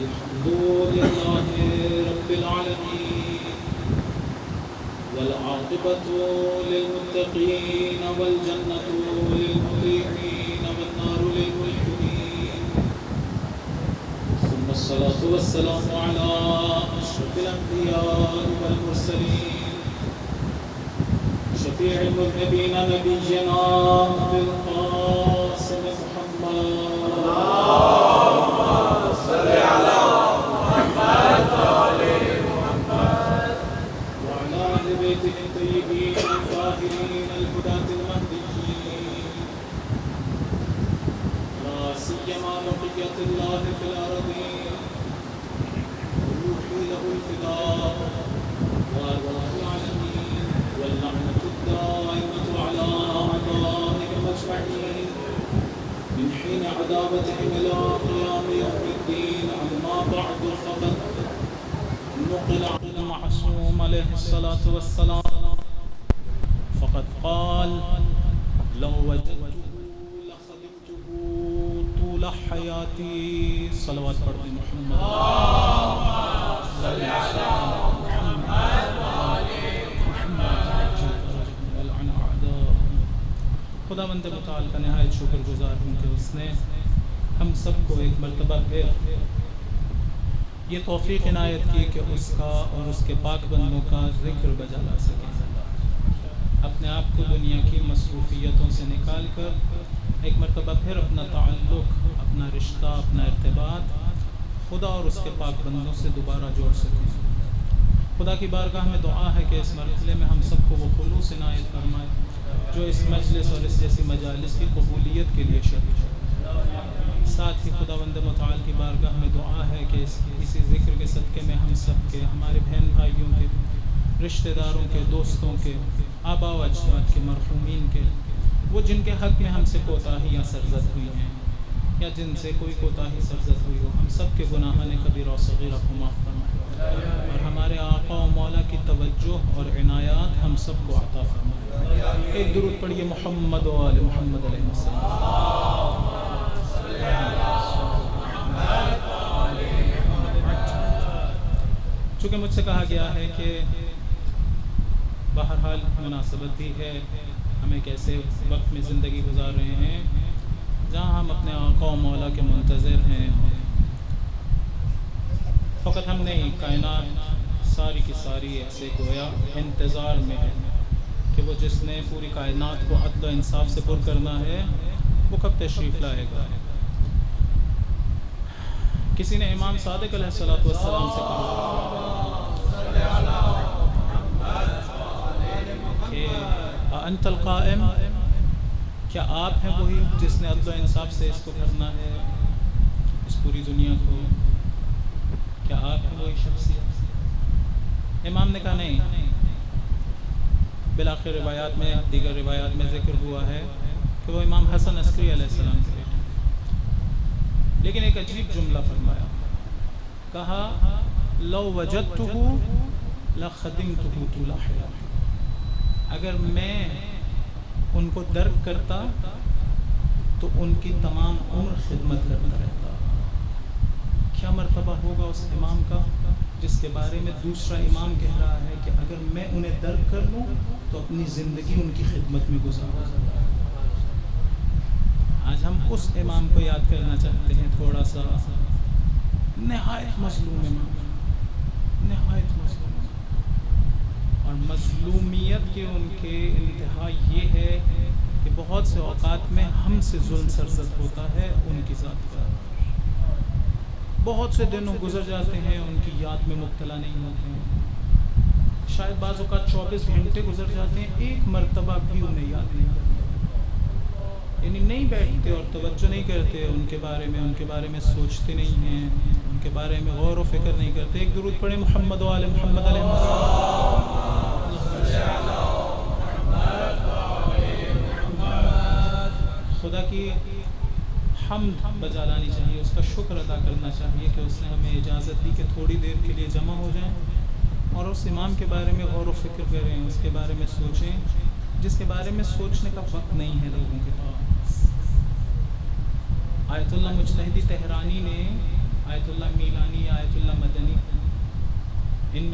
الحمد لله رب العالمين والعاقبة للمتقين والجنة للمطيعين والنار للملحدين ثم الصلاة والسلام على أشرف الأنبياء والمرسلين شفيع المذنبين نبينا أبي القاسم محمد صل على محمد وعلى آل بيته الطيبين الطاهرين الهداة المهديين لا سيما بقية الله في الأرضين روحي له الفداء وأرواح العالمين واللعنة الدائمة على أعدائهم أجمعين من حين عداوتهم إلى قيام يوم الدين. أما بعد فقد نقل عن المعصوم عليه الصلاة والسلام فقد قال لو وجدته لخدمته طول حياتي. صلوات پڑھ دیں محمد صلی علی محمد والعن اعداء. خدا بند متعال کا نہایت شکر گزار ہوں کہ اس نے ہم سب کو ایک مرتبہ پھر یہ توفیق عنایت کی کہ اس کا اور اس کے پاک بندوں کا ذکر بجا لا سکے. اپنے آپ کو دنیا کی مصروفیتوں سے نکال کر ایک مرتبہ پھر اپنا تعلق، اپنا رشتہ، اپنا ارتباط خدا اور اس کے پاک بندوں سے دوبارہ جوڑ سکیں. خدا کی بارگاہ میں دعا ہے کہ اس مرحلے میں ہم سب کو وہ خلوص عنایت فرمائے جو اس مجلس اور اس جیسی مجالس کی قبولیت کے لیے شرط ہے. ساتھ ہی خدا بند متعال کی بارگاہ میں دعا ہے کہ اسی ذکر کے صدقے میں ہم سب کے، ہمارے بہن بھائیوں کے، رشتہ داروں کے، دوستوں کے، آبا و اجداد کے، مرحومین کے، وہ جن کے حق میں ہم سے کوتاہیاں سرزد ہوئی ہیں یا جن سے کوئی کوتاہی سرزد ہوئی ہو، ہم سب کے گناہان کبیرہ و صغیرہ کو معاف فرمائے اور ہمارے آقا و مولا کی توجہ اور عنایات ہم سب کو عطا فرمائے. ایک درود پڑھیے محمد و آل محمد علیہ السلام. چونکہ مجھ سے کہا گیا ہے کہ بہرحال مناسبت بھی ہے، ہم ایک ایسے وقت میں زندگی گزار رہے ہیں جہاں ہم اپنے آقا و مولا کے منتظر ہیں. فقط ہم نہیں، کائنات ساری کی ساری ایسے گویا انتظار میں ہے کہ وہ جس نے پوری کائنات کو عدل و انصاف سے پر کرنا ہے وہ کب تشریف لائے گا. کسی نے امام صادق علیہ الصلوۃ والسلام سے کہا کہ انت القائم، کیا آپ ہیں وہی جس نے عدل و انصاف سے اس کو کرنا ہے، اس پوری دنیا کو؟ کیا آپ ہیں وہی شخصیت؟ امام نے کہا نہیں. بالآخر روایات میں، دیگر روایات میں ذکر ہوا ہے کہ وہ امام حسن عسکری علیہ السلام کے بیٹے. لیکن ایک عجیب جملہ فرمایا، کہا لو وجدتہ لخدمتہ طول حیاتی. اگر میں ان کو درک کرتا تو ان کی تمام عمر خدمت کرتا رہتا. کیا مرتبہ ہوگا اس امام کا جس کے بارے میں دوسرا امام کہہ رہا ہے کہ اگر میں انہیں درک کر لوں تو اپنی زندگی ان کی خدمت میں گزاروں. آج ہم اس امام کو یاد کرنا چاہتے ہیں، تھوڑا سا نہایت مظلوم امام، نہایت مظلوم. اور مظلومیت کے ان کے انتہا یہ ہے کہ بہت سے اوقات میں ہم سے ظلم سرزد ہوتا ہے ان کی ذات پر. بہت سے دنوں گزر جاتے ہیں ان کی یاد میں مبتلا نہیں ہوتے ہیں. شاید بعض اوقات 24 گھنٹے گزر جاتے ہیں، ایک مرتبہ بھی انہیں یاد نہیں کرتے، یعنی نہیں بیٹھتے اور توجہ نہیں کرتے ان کے بارے میں، ان کے بارے میں سوچتے نہیں ہیں، ان کے بارے میں غور و فکر نہیں کرتے. ایک درود پڑھیں محمد و آل محمد علیہ السلام. خدا کی حمد بجا لانی چاہیے، اس کا شکر ادا کرنا چاہیے کہ اس نے ہمیں اجازت دی کہ تھوڑی دیر کے لیے جمع ہو جائیں اور اس امام کے بارے میں غور و فکر کریں، اس کے بارے میں سوچیں جس کے بارے میں سوچنے کا وقت نہیں ہے لوگوں کے پاس. آیت اللہ مجتہدی تہرانی نے، آیت اللہ میلانی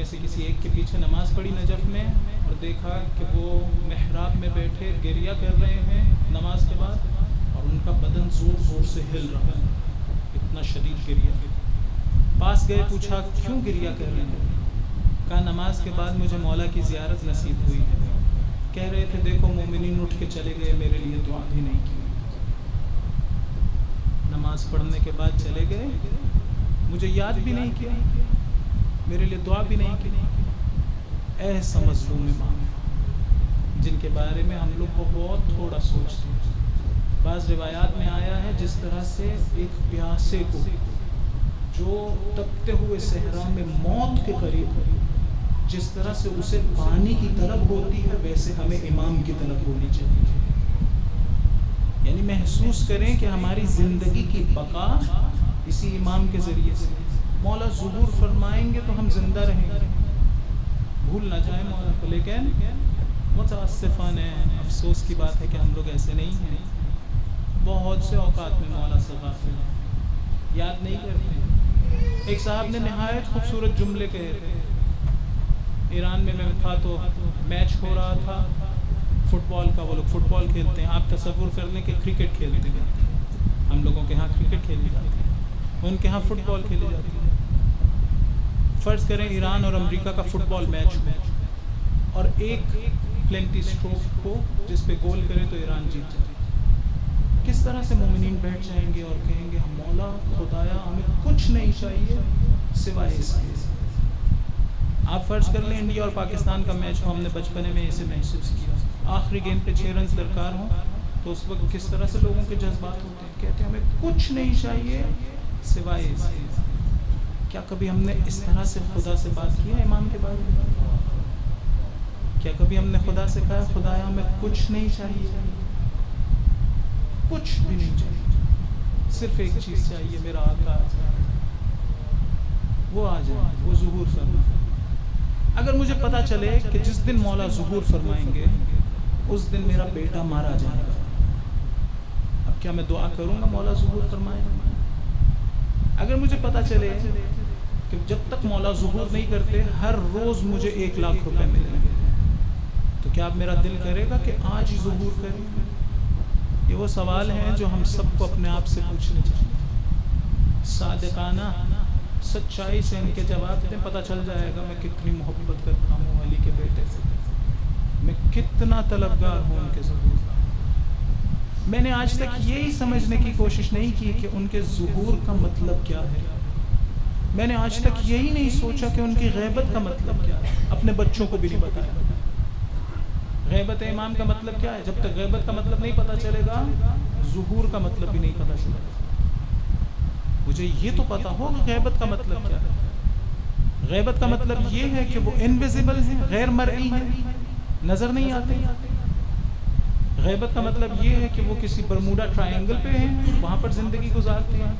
میں سے کسی ایک کے پیچھے نماز پڑھی نجف میں اور دیکھا کہ وہ محراب میں بیٹھے گریہ کر رہے ہیں نماز کے بعد، اور ان کا بدن زور زور سے ہل رہا ہے، اتنا شدید گریہ۔ پاس گئے، پوچھا کیوں گریہ کر رہے ہیں؟ کہا نماز کے بعد مجھے مولا کی زیارت نصیب ہوئی ہے۔ کہہ رہے تھے دیکھو مومنین اٹھ کے چلے گئے، میرے لیے دعا بھی نہیں کی، نماز پڑھنے کے بعد چلے گئے، مجھے یاد بھی نہیں کیا، میرے لیے دعا بھی نہیں کی۔ ایسا مظلوم امام ہے جن کے بارے میں ہم لوگ کو بہت تھوڑا سوچتے ہیں۔ بعض روایات میں آیا ہے جس طرح سے ایک پیاسے کو جو تپتے ہوئے صحرا میں موت کے قریب ہے، جس طرح سے اسے پانی کی طلب ہوتی ہے، ویسے ہمیں امام کی طلب ہونی چاہیے۔ یعنی محسوس کریں کہ ہماری زندگی کی بقا اسی امام کے ذریعے سے، مولا ظہور فرمائیں گے تو ہم زندہ رہیں گے، بھول نہ جائیں مولا کو۔ لیکن متاسفانہ افسوس کی بات ہے کہ ہم لوگ ایسے نہیں ہیں، بہت سے اوقات میں مولا سے غافل ہیں، یاد نہیں کرتے۔ ایک صاحب نے نہایت خوبصورت جملے کہے تھے، ایران میں تھا تو میچ ہو رہا تھا فٹ بال کا، وہ لوگ فٹ بال کھیلتے ہیں، آپ تصور کر لیں کہ کرکٹ کھیلتے ہیں، ہم لوگوں کے ہاں کرکٹ کھیلی جاتی ہے، ان کے ہاں فٹ بال کھیلی جاتی ہے۔ فرض کریں ایران اور امریکہ کا فٹ بال میچ ہو اور ایک پلینٹی اسٹروک ہو جس پہ گول کرے تو ایران جیت جائے، کس طرح سے مومنین بیٹھ جائیں گے اور کہیں گے مولا خدایا ہمیں کچھ نہیں چاہیے سوائے اس کے۔ آپ فرض کر لیں انڈیا اور پاکستان کا میچ ہو، ہم نے بچپنے میں اسے محسوس کیا، آخری گیند پہ 6 رنز درکار ہوں تو اس وقت کس طرح سے لوگوں کے جذبات ہوتے ہیں، کہتے ہیں ہمیں کچھ نہیں چاہیے سوائے اس کے۔ کیا کبھی ہم نے اس طرح سے خدا سے بات کی ہے امام کے بارے میں؟ کیا کبھی ہم نے خدا سے کہا خدایا ہمیں کچھ نہیں چاہیے، کچھ بھی نہیں چاہیے، صرف ایک چیز چاہیے، میرا آقا آ جائے، وہ آ جائے، وہ ظہور فرمائے۔ اگر مجھے پتا چلے کہ جس دن مولا ظہور فرمائیں گے اس دن میرا بیٹا مارا جائے گا، اب کیا میں دعا کروں گا مولا ظہور فرمائے؟ اگر مجھے پتا چلے کہ جب تک مولا ظہور نہیں کرتے ہر روز مجھے 1 لاکھ روپے ملیں گے، تو کیا اب میرا دل کرے گا کہ آج ہی ظہور کریں؟ یہ وہ سوال ہیں جو ہم سب کو اپنے آپ سے پوچھنے چاہیے، صادقانہ سچائی سے ان کے جواب دیں، پتہ چل جائے گا میں کتنی محبت کرتا ہوں علی کے بیٹے سے، میں کتنا طلبگار ہوں ان کے ظہور کا۔ میں نے آج تک یہی سمجھنے کی کوشش نہیں کی کہ ان کے ظہور کا مطلب کیا ہے، میں نے آج تک یہی نہیں سوچا کہ ان کی غیبت کا مطلب کیا ہے، اپنے بچوں کو بھی نہیں بتایا۔ غیبت امام کا مطلب کیا ہے؟ جب تک غیبت کا مطلب نہیں پتہ چلے گا ظہور کا مطلب بھی نہیں پتہ چلے گا۔ مجھے یہ تو پتا ہو کہ غیبت کا مطلب کیا ہے۔ غیبت کا مطلب یہ ہے کہ وہ انویزیبل ہیں، غیر مرئی ہیں، نظر نہیں آتے۔ غیبت کا مطلب یہ ہے کہ وہ کسی برموڈا ٹرائنگل پہ ہیں، وہاں پر زندگی گزارتے ہیں،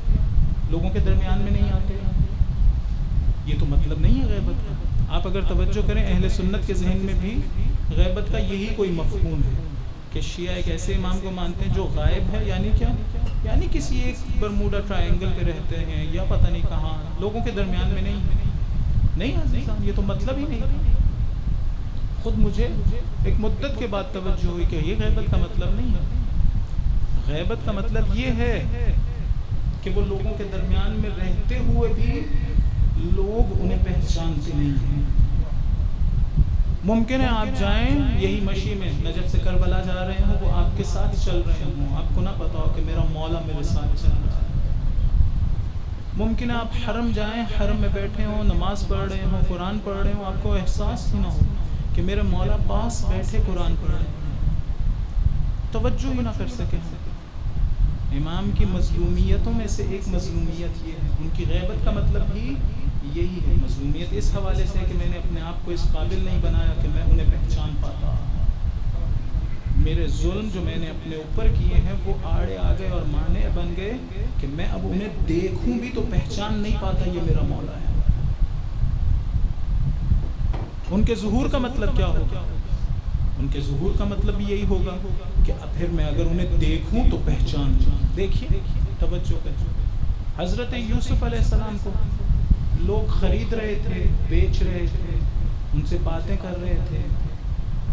لوگوں کے درمیان میں نہیں آتے۔ یہ تو مطلب نہیں ہے غیبت کا۔ آپ اگر توجہ کریں اہل سنت کے ذہن میں بھی غیبت کا یہی کوئی مفہوم ہے کہ شیعہ ایک ایسے امام کو مانتے ہیں جو غائب ہے، یعنی کیا؟ یعنی کسی ایک برموڈا ٹرائنگل پہ رہتے ہیں یا پتہ نہیں کہاں، لوگوں کے درمیان میں نہیں عزیزان، یہ تو مطلب ہی نہیں۔ خود مجھے ایک مدت کے بعد توجہ ہوئی کہ یہ غیبت کا مطلب نہیں ہے۔ غیبت کا مطلب یہ ہے کہ وہ لوگوں کے درمیان میں رہتے ہوئے بھی لوگ انہیں پہچانتے نہیں ہیں۔ ممکن ہے آپ جائیں یہی مشی میں نجف سے کربلا جا رہے ہوں، وہ آپ کے ساتھ چل رہے ہوں، آپ کو نہ پتا ہو کہ میرا مولا میرے ساتھ چل رہا ہے۔ ممکن ہے آپ حرم جائیں، حرم میں بیٹھے ہوں، نماز پڑھ رہے ہوں، قرآن پڑھ رہے ہوں، آپ کو احساس ہی نہ ہو کہ میرے مولا پاس بیٹھے قرآن پڑھ رہے ہیں، توجہ ہی نہ کر سکے۔ امام کی مظلومیتوں میں سے ایک مظلومیت یہ ہے، ان کی غیبت کا مطلب ہی یہی ہے۔ مظلومیت اس حوالے سے ہے کہ میں نے اپنے آپ کو اس قابل نہیں بنایا کہ میں انہیں پہچان پاتا، میرے ظلم جو میں نے اپنے اوپر کیے ہیں وہ آڑے آ گئے اور مانے بن گئے کہ میں اب انہیں دیکھوں بھی تو پہچان نہیں پاتا یہ میرا مولا ہے۔ ان کے ظہور کا مطلب کیا ہوگا؟ ان کے ظہور کا مطلب یہی ہوگا کہ اب پھر میں اگر انہیں دیکھوں تو پہچان جاؤں۔ دیکھیے توجہ کریں، حضرت یوسف علیہ السلام کو لوگ خرید رہے تھے، بیچ رہے تھے، ان سے باتیں کر رہے تھے،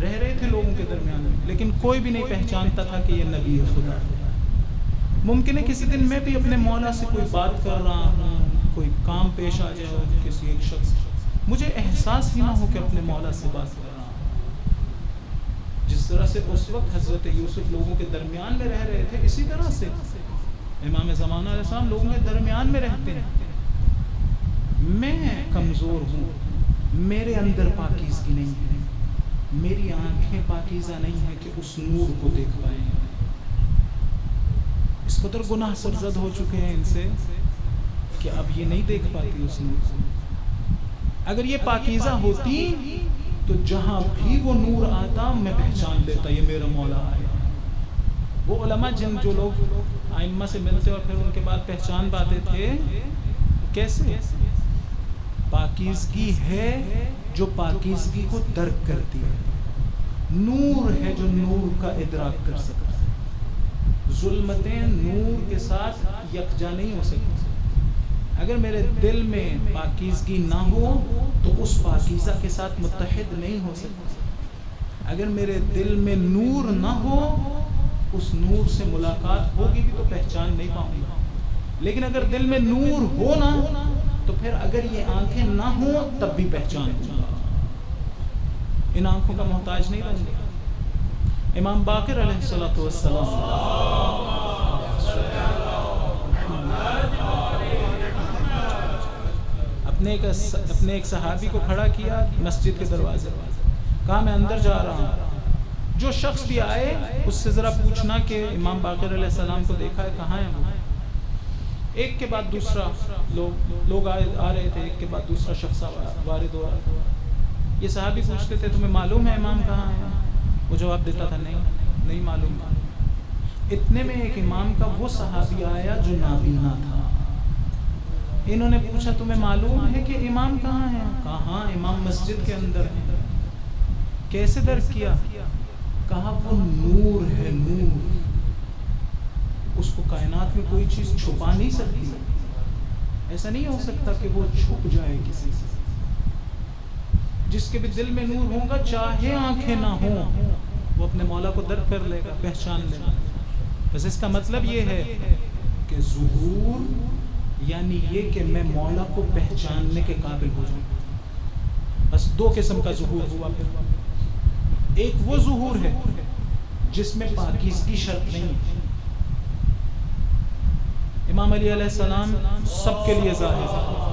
رہ رہے تھے لوگوں کے درمیان میں، لیکن کوئی بھی نہیں پہچانتا تھا کہ یہ نبی خدا ہے۔ ممکن ہے کسی دن میں بھی اپنے مولا سے کوئی بات کر رہا ہوں، کوئی کام پیش آ جائے کسی ایک شخص، مجھے احساس ہی نہ ہو کہ اپنے مولا سے بات کر رہا ہوں۔ جس طرح سے اس وقت حضرت یوسف لوگوں کے درمیان میں رہ رہے تھے، اسی طرح سے امام زمانہ علیہ السلام لوگوں کے درمیان میں رہتے ہیں۔ میں کمزور ہوں، میرے اندر پاکیزگی نہیں ہے، میری آنکھیں پاکیزہ نہیں ہیں کہ اس نور کو دیکھ پائیں۔ اس قدر گناہ سرزد ہو چکے ہیں ان سے کہ اب یہ نہیں دیکھ پاتی اس نور کو۔ اگر یہ پاکیزہ ہوتی تو جہاں بھی وہ نور آتا میں پہچان لیتا یہ میرا مولا آیا۔ وہ علماء جو لوگ ائمہ سے ملتے اور پھر ان کے بعد پہچان پاتے تھے، کیسے؟ پاکیزگی ہے جو پاکیزگی کو درک کرتی ہے، نور ہے جو نور کا ادراک کر سکتا ہے۔ ظلمتیں نور کے ساتھ یکجا نہیں ہو سکتی۔ اگر میرے دل میں پاکیزگی نہ ہو تو اس پاکیزہ کے ساتھ متحد نہیں ہو سکتا۔ اگر میرے دل میں نور نہ ہو، اس نور سے ملاقات ہوگی بھی تو پہچان نہیں پاؤں گا۔ لیکن اگر دل میں نور ہو نا تو پھر اگر یہ آنکھیں نہ ہوں تب بھی پہچان ہوں گا۔ ان آنکھوں کا محتاج نہیں رہوں گا۔ امام باقر علیہ السلام اپنے ایک صحابی کو کھڑا کیا مسجد کے دروازے پر، کہا میں اندر جا رہا ہوں، جو شخص بھی آئے اس سے ذرا پوچھنا کہ امام باقر علیہ السلام کو دیکھا ہے، کہاں ہے وہ؟ ایک کے بعد دوسرا لوگ آ رہے تھے، ایک کے بعد دوسرا شخص وارد ہو رہا تھا۔ یہ صحابی پوچھتے تھے تمہیں معلوم ہے امام کہاں ہے؟ وہ جواب دیتا تھا نہیں معلوم۔ اتنے میں ایک امام کا وہ صحابی آیا جو نابینا تھا۔ انہوں نے پوچھا تمہیں معلوم ہے کہ امام کہاں ہے؟ کہا ہاں امام مسجد کے اندر ہے۔ کیسے درک کیا؟ کہا وہ نور ہے، نور، اس کو کائنات میں کوئی چیز چھپا نہیں سکتی۔ ایسا نہیں ہو سکتا کہ وہ چھپ جائے کسی سے۔ جس کے بھی دل میں نور ہوگا چاہے آنکھیں نہ ہوں وہ اپنے مولا کو درک کر لے گا، پہچان لے گا۔ بس اس کا مطلب یہ ہے کہ ظہور یعنی یہ کہ میں مولا کو پہچاننے کے قابل ہو جاؤں۔ بس دو قسم کا ظہور ہوا۔ ایک وہ ظہور ہے جس میں پاکیزگی شرط نہیں ہے۔ امام علی علیہ السلام سب کے لیے ظاہر ہے۔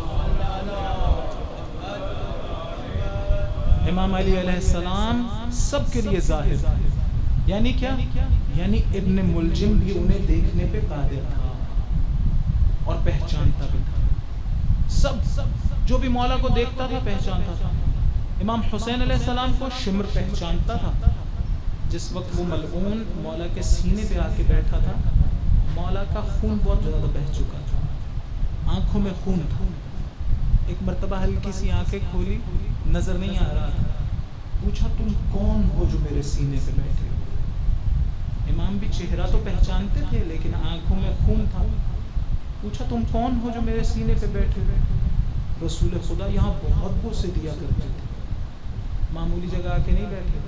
امام علی علیہ السلام سب کے لیے ظاہر ہے۔ یعنی کیا؟ یعنی ابن ملجم بھی انہیں دیکھنے پہ قادر تھا اور پہچانتا بھی تھا۔ سب جو بھی مولا کو دیکھتا تھا پہچانتا تھا۔ امام حسین علیہ السلام کو شمر پہچانتا تھا۔ جس وقت وہ ملعون مولا کے سینے پہ آ کے بیٹھا تھا، مولا کا خون بہت زیادہ بہہ چکا تھا، آنکھوں میں خون تھا۔ ایک مرتبہ ہلکی سی آنکھیں کھولی، نظر نہیں آ رہا تھا، پوچھا تم کون ہو جو میرے سینے پہ بیٹھے ہو؟ امام بھی چہرہ تو پہچانتے تھے لیکن آنکھوں میں خون تھا۔ پوچھا تم کون ہو جو میرے سینے پہ بیٹھے ہو؟ رسول خدا یہاں بہت بوسے دیا کرتے تھے، معمولی جگہ آ کے نہیں بیٹھے۔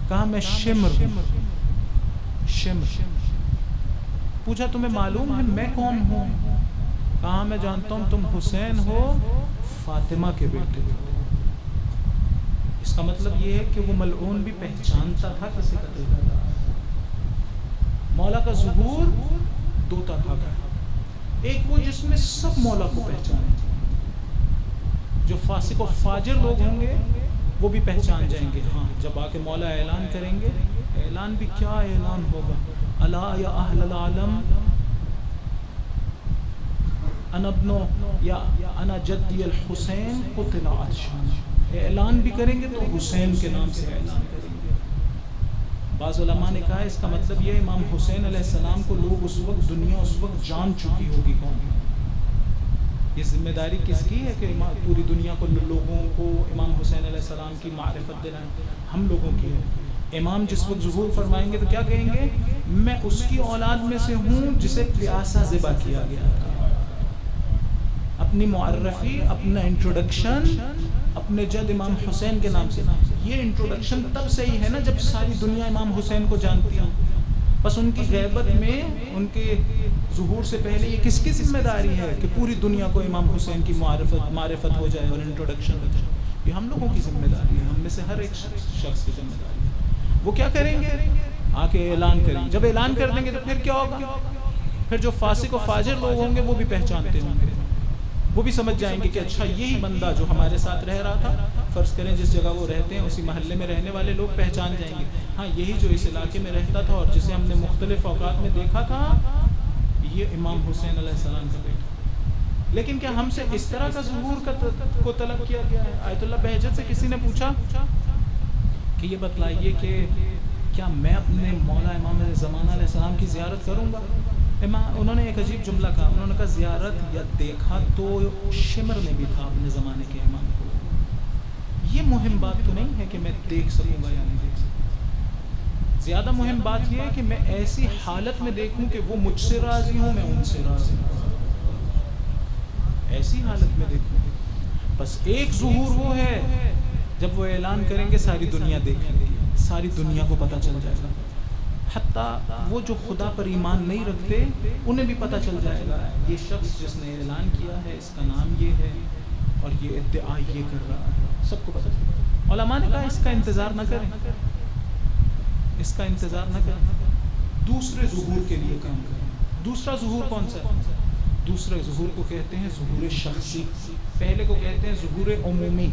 کہا میں شمر ہوں، شمر۔ پوچھا تمہیں معلوم ہے میں کون ہوں؟ کہا میں جانتا ہوں تم حسین ہو، فاطمہ کے بیٹے ہو۔ اس کا مطلب یہ ہے کہ وہ ملعون بھی پہچانتا تھا کسے قتل کرتا۔ مولا کا ظہور دو طرح کا، ایک وہ جس میں سب مولا کو پہچانے، جو فاسق و فاجر لوگ ہوں گے وہ بھی پہچان جائیں گے۔ ہاں جب آ کے مولا اعلان کریں گے، اعلان بھی کیا اعلان ہوگا، الا یا اہل العالم انا ابن یا انا جدی الحسین قتل عطشان۔ اعلان بھی کریں گے تو حسین کے نام سے اعلان کریں گے۔ بعض علماء نے کہا اس کا مطلب یہ امام حسین علیہ السلام کو لوگ اس وقت، دنیا اس وقت جان چکی ہوگی کون ہے۔ یہ ذمہ داری کس کی ہے کہ پوری دنیا کو، لوگوں کو امام حسین علیہ السلام کی معرفت دلائیں؟ ہم لوگوں کی ہے۔ امام جس وقت ظہور فرمائیں گے تو کیا کہیں گے؟ میں اس کی اولاد میں سے ہوں جسے پیاسا ذبح کیا گیا تھا۔ اب اپنی معرفی، اپنا انٹروڈکشن اپنے جد امام حسین کے نام سے. یہ انٹروڈکشن تب صحیح ہے نا جب ساری دنیا امام حسین کو جانتی ہے. بس ان کی غیبت میں، ان کے ظہور سے پہلے یہ کس کی ذمہ داری ہے کہ پوری دنیا کو امام حسین کی معرفت ہو جائے اور انٹروڈکشن ہو جائے؟ یہ ہم لوگوں کی ذمہ داری ہے، ہم میں سے ہر ایک شخص کی ذمہ داری ہے. وہ کیا کریں گے؟ آ کے اعلان کریں. جب اعلان کر دیں گے تو پھر کیا ہوگا؟ پھر جو فاسق و فاجر لوگ ہوں گے وہ بھی پہچانتے ہوں گے، وہ بھی سمجھ جائیں گے کہ اچھا یہی بندہ جو ہمارے ساتھ رہ رہا تھا. فرض کریں جس جگہ وہ رہتے ہیں اسی محلے میں رہنے والے لوگ پہچان جائیں گے، ہاں یہی جو اس علاقے میں رہتا تھا اور جسے ہم نے مختلف اوقات میں دیکھا تھا، یہ امام حسین علیہ السلام کا بیٹا. لیکن کیا ہم سے اس طرح کا ظہور کو طلب کیا گیا ہے؟ آیت اللہ بہجت سے کسی نے پوچھا کہ یہ بتلائیے کہ کیا میں اپنے مولا امام زمانہ علیہ السلام کی زیارت کروں گا؟ انہوں نے ایک عجیب جملہ کہا. انہوں نے کہا زیارت یا دیکھا تو شمر میں بھی تھا اپنے زمانے کے امام کو. یہ مہم بات تو نہیں ہے کہ میں دیکھ سکوں گا یا نہیں دیکھ سکوں. زیادہ مہم بات یہ ہے کہ میں ایسی حالت میں دیکھوں کہ وہ مجھ سے راضی ہوں، میں ان سے راضی ہوں. ایسی حالت میں دیکھوں. بس ایک ظہور وہ ہے جب وہ اعلان کریں گے ساری دنیا دیکھیں گی، ساری دنیا کو پتہ چل جائے گا. حتیٰ وہ جو خدا پر ایمان نہیں رکھتے انہیں بھی پتہ چل جائے گا یہ شخص جس نے اعلان کیا ہے اس کا نام یہ ہے اور یہ ادعا یہ کر رہا ہے. سب کو پتہ چل جائے گا. علماء نے کہا اس کا انتظار نہ کریں، اس کا انتظار نہ کریں، دوسرے ظہور کے لیے کام کریں. دوسرا ظہور کون سا ہے؟ دوسرے ظہور کو کہتے ہیں ظہور شخصی. پہلے کو کہتے ہیں ظہور عمومی،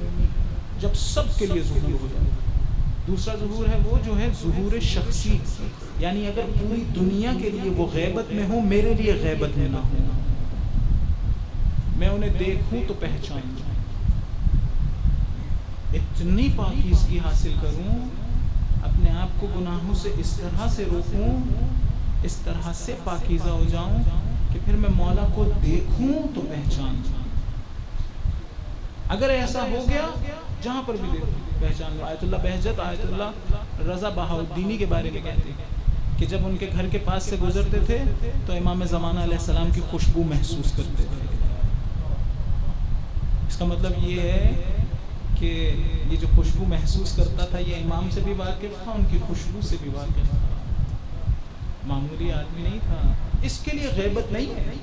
جب سب کے لیے ظہور ہو جائے. دوسرا ظہور ہے وہ جو ہے ظہور شخصی، یعنی اگر پوری دنیا کے لیے وہ غیبت میں ہوں، میرے لیے غیبت میں نہ ہوں، میں انہیں دیکھوں تو پہچان جاؤں. اتنی پاکیزگی حاصل کروں، اپنے آپ کو گناہوں سے اس طرح سے روکوں، اس طرح سے پاکیزہ ہو جاؤں کہ پھر میں مولا کو دیکھوں تو پہچان جاؤں. اگر ایسا ہو گیا جہاں پر بھی دیکھوں پہچان لو. آیت اللہ بہجت آیت اللہ رضا بہاؤالدینی کے بارے میں کہتے ہیں کہ جب ان کے گھر کے پاس سے گزرتے تھے تو امام زمانہ علیہ السلام کی خوشبو محسوس کرتے تھے. اس کا مطلب یہ ہے کہ یہ جو خوشبو محسوس کرتا تھا یہ امام سے بھی واقف تھا، ان کی خوشبو سے بھی واقف تھا. معمولی آدمی نہیں تھا. اس کے لیے غیبت نہیں ہے،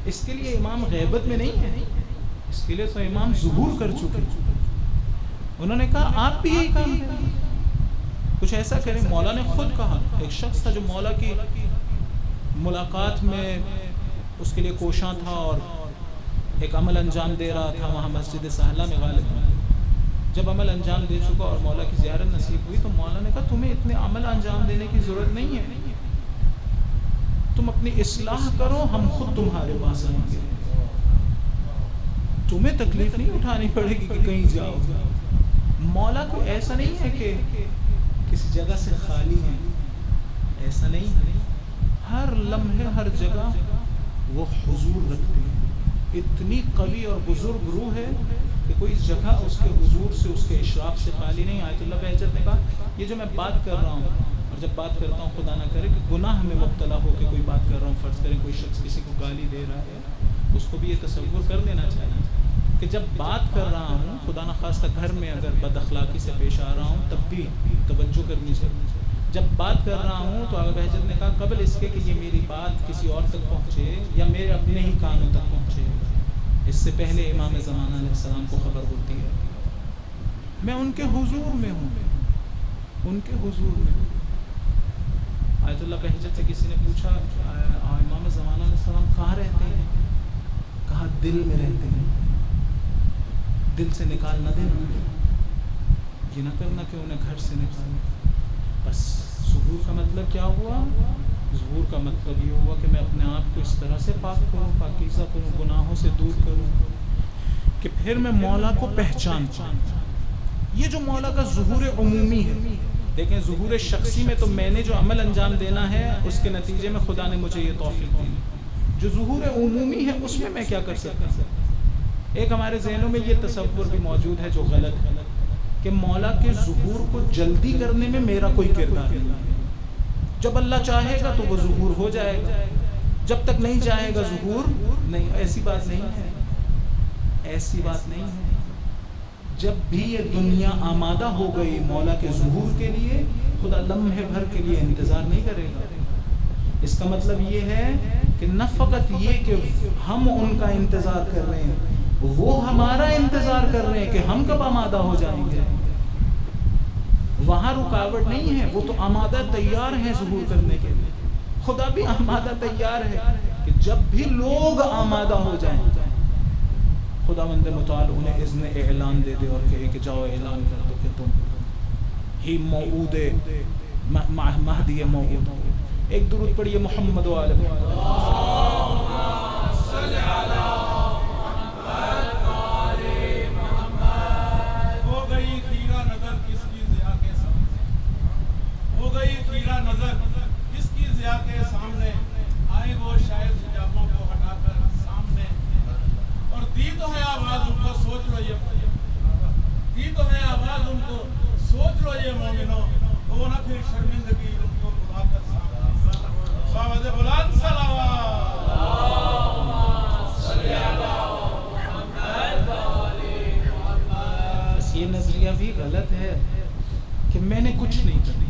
اس کے لیے امام غیبت میں نہیں ہے، اس کے لیے تو امام ظہور کر چکے. انہوں نے کہا آپ بھی یہی کام کریں، کچھ ایسا کریں. مولا نے خود کہا، ایک شخص تھا جو مولا کی ملاقات میں اس کے لیے کوشاں تھا اور ایک عمل انجام دے رہا تھا وہاں مسجد سہلہ میں غالب. جب عمل انجام دے چکا اور مولا کی زیارت نصیب ہوئی تو مولا نے کہا تمہیں اتنے عمل انجام دینے کی ضرورت نہیں ہے، تم اپنی اصلاح کرو، ہم خود تمہارے پاس آئیں گے. تمہیں تکلیف نہیں اٹھانی پڑے گی کہ کہیں جاؤ. مولا کو ایسا نہیں ہے کہ کسی جگہ سے خالی ہے، ایسا نہیں ہے. ہر لمحے ہر جگہ وہ حضور رکھتے ہیں. اتنی قوی اور بزرگ روح ہے کہ کوئی جگہ اس کے حضور سے، اس کے اشراف سے خالی نہیں. آیت اللہ بہجت نے کہا یہ جو میں بات کر رہا ہوں، اور جب بات کرتا ہوں خدا نہ کرے کہ گناہ میں مبتلا ہو کے کوئی بات کر رہا ہوں، فرض کریں کوئی شخص کسی کو گالی دے رہا ہے، اس کو بھی یہ تصور کر دینا چاہیے کہ جب بات کر رہا ہوں، خدا نخواستہ گھر میں اگر بد اخلاقی سے پیش آ رہا ہوں تب بھی توجہ کرنی چاہیے. جب بات کر رہا ہوں تو آقا بہجت نے کہا قبل اس کے کہ یہ میری بات کسی اور تک پہنچے یا میرے اپنے ہی کانوں تک پہنچے، اس سے پہلے امام زمانہ علیہ السلام کو خبر ہوتی ہے. میں ان کے حضور میں ہوں، ان کے حضور میں ہوں. آیت اللہ بہجت سے کسی نے پوچھا امام زمانہ علیہ السلام کہاں رہتے ہیں؟ کہا دل میں رہتے ہیں. دل سے نکال نہ دینا، یہ نہ کرنا کہ انہیں گھر سے نکالیں. بس ظہور کا مطلب کیا ہوا؟ ظہور کا مطلب یہ ہوا کہ میں اپنے آپ کو اس طرح سے پاک کروں، پاکیزہ کروں، گناہوں سے دور کروں کہ پھر میں مولا کو پہچان پاؤں. یہ جو مولا کا ظہور عمومی ہے. دیکھیں ظہور شخصی میں تو میں نے جو عمل انجام دینا ہے اس کے نتیجے میں خدا نے مجھے یہ توفیق دی. جو ظہور عمومی ہے اس میں کیا کر سکتا ہوں؟ ایک ہمارے ذہنوں میں یہ تصور بھی موجود ہے جو غلط ہے کہ مولا کے ظہور کو جلدی کرنے میں میرا کوئی کردار نہیں ہے. جب اللہ چاہے گا تو وہ ظہور ہو جائے گا، جب تک نہیں چاہے گا ظہور نہیں. ایسی بات نہیں ہے. ایسی بات نہیں ہے. جب بھی یہ دنیا آمادہ ہو گئی مولا کے ظہور کے لیے، خدا لمحے بھر کے لیے انتظار نہیں کرے گا. اس کا مطلب یہ ہے کہ نہ فقط یہ کہ ہم ان کا انتظار کر رہے ہیں، وہ ہمارا انتظار کر رہے ہیں کہ ہم کب آمادہ ہو جائیں گے. وہاں رکاوٹ نہیں ہے، وہ تو آمادہ تیار ہیں ظہور کرنے کے لیے. خدا بھی آمادہ تیار ہے کہ جب بھی لوگ آمادہ ہو جائیں خداوند متعال انہیں اذن اعلان دے دے اور کہے کہ جاؤ اعلان کر دو کہ تم ہی موعود مہدی موعود ہو. ایک درود پڑھیے محمد و آل کے سامنے آئے وہ شاید حجابوں کو ہٹا کر سامنے، اور دی تو ہے آواز ان کو سوچ لو، یہ دی تو ہے آواز ان کو سوچ لو یہ مومنوں، وہ نہ پھر شرمندگی ان کو بلا کر سامنے. باوز بلند صلوات صلی اللہ محمد والی محمد. بس یہ نظریہ بھی غلط ہے کہ میں نے کچھ نہیں کرنا.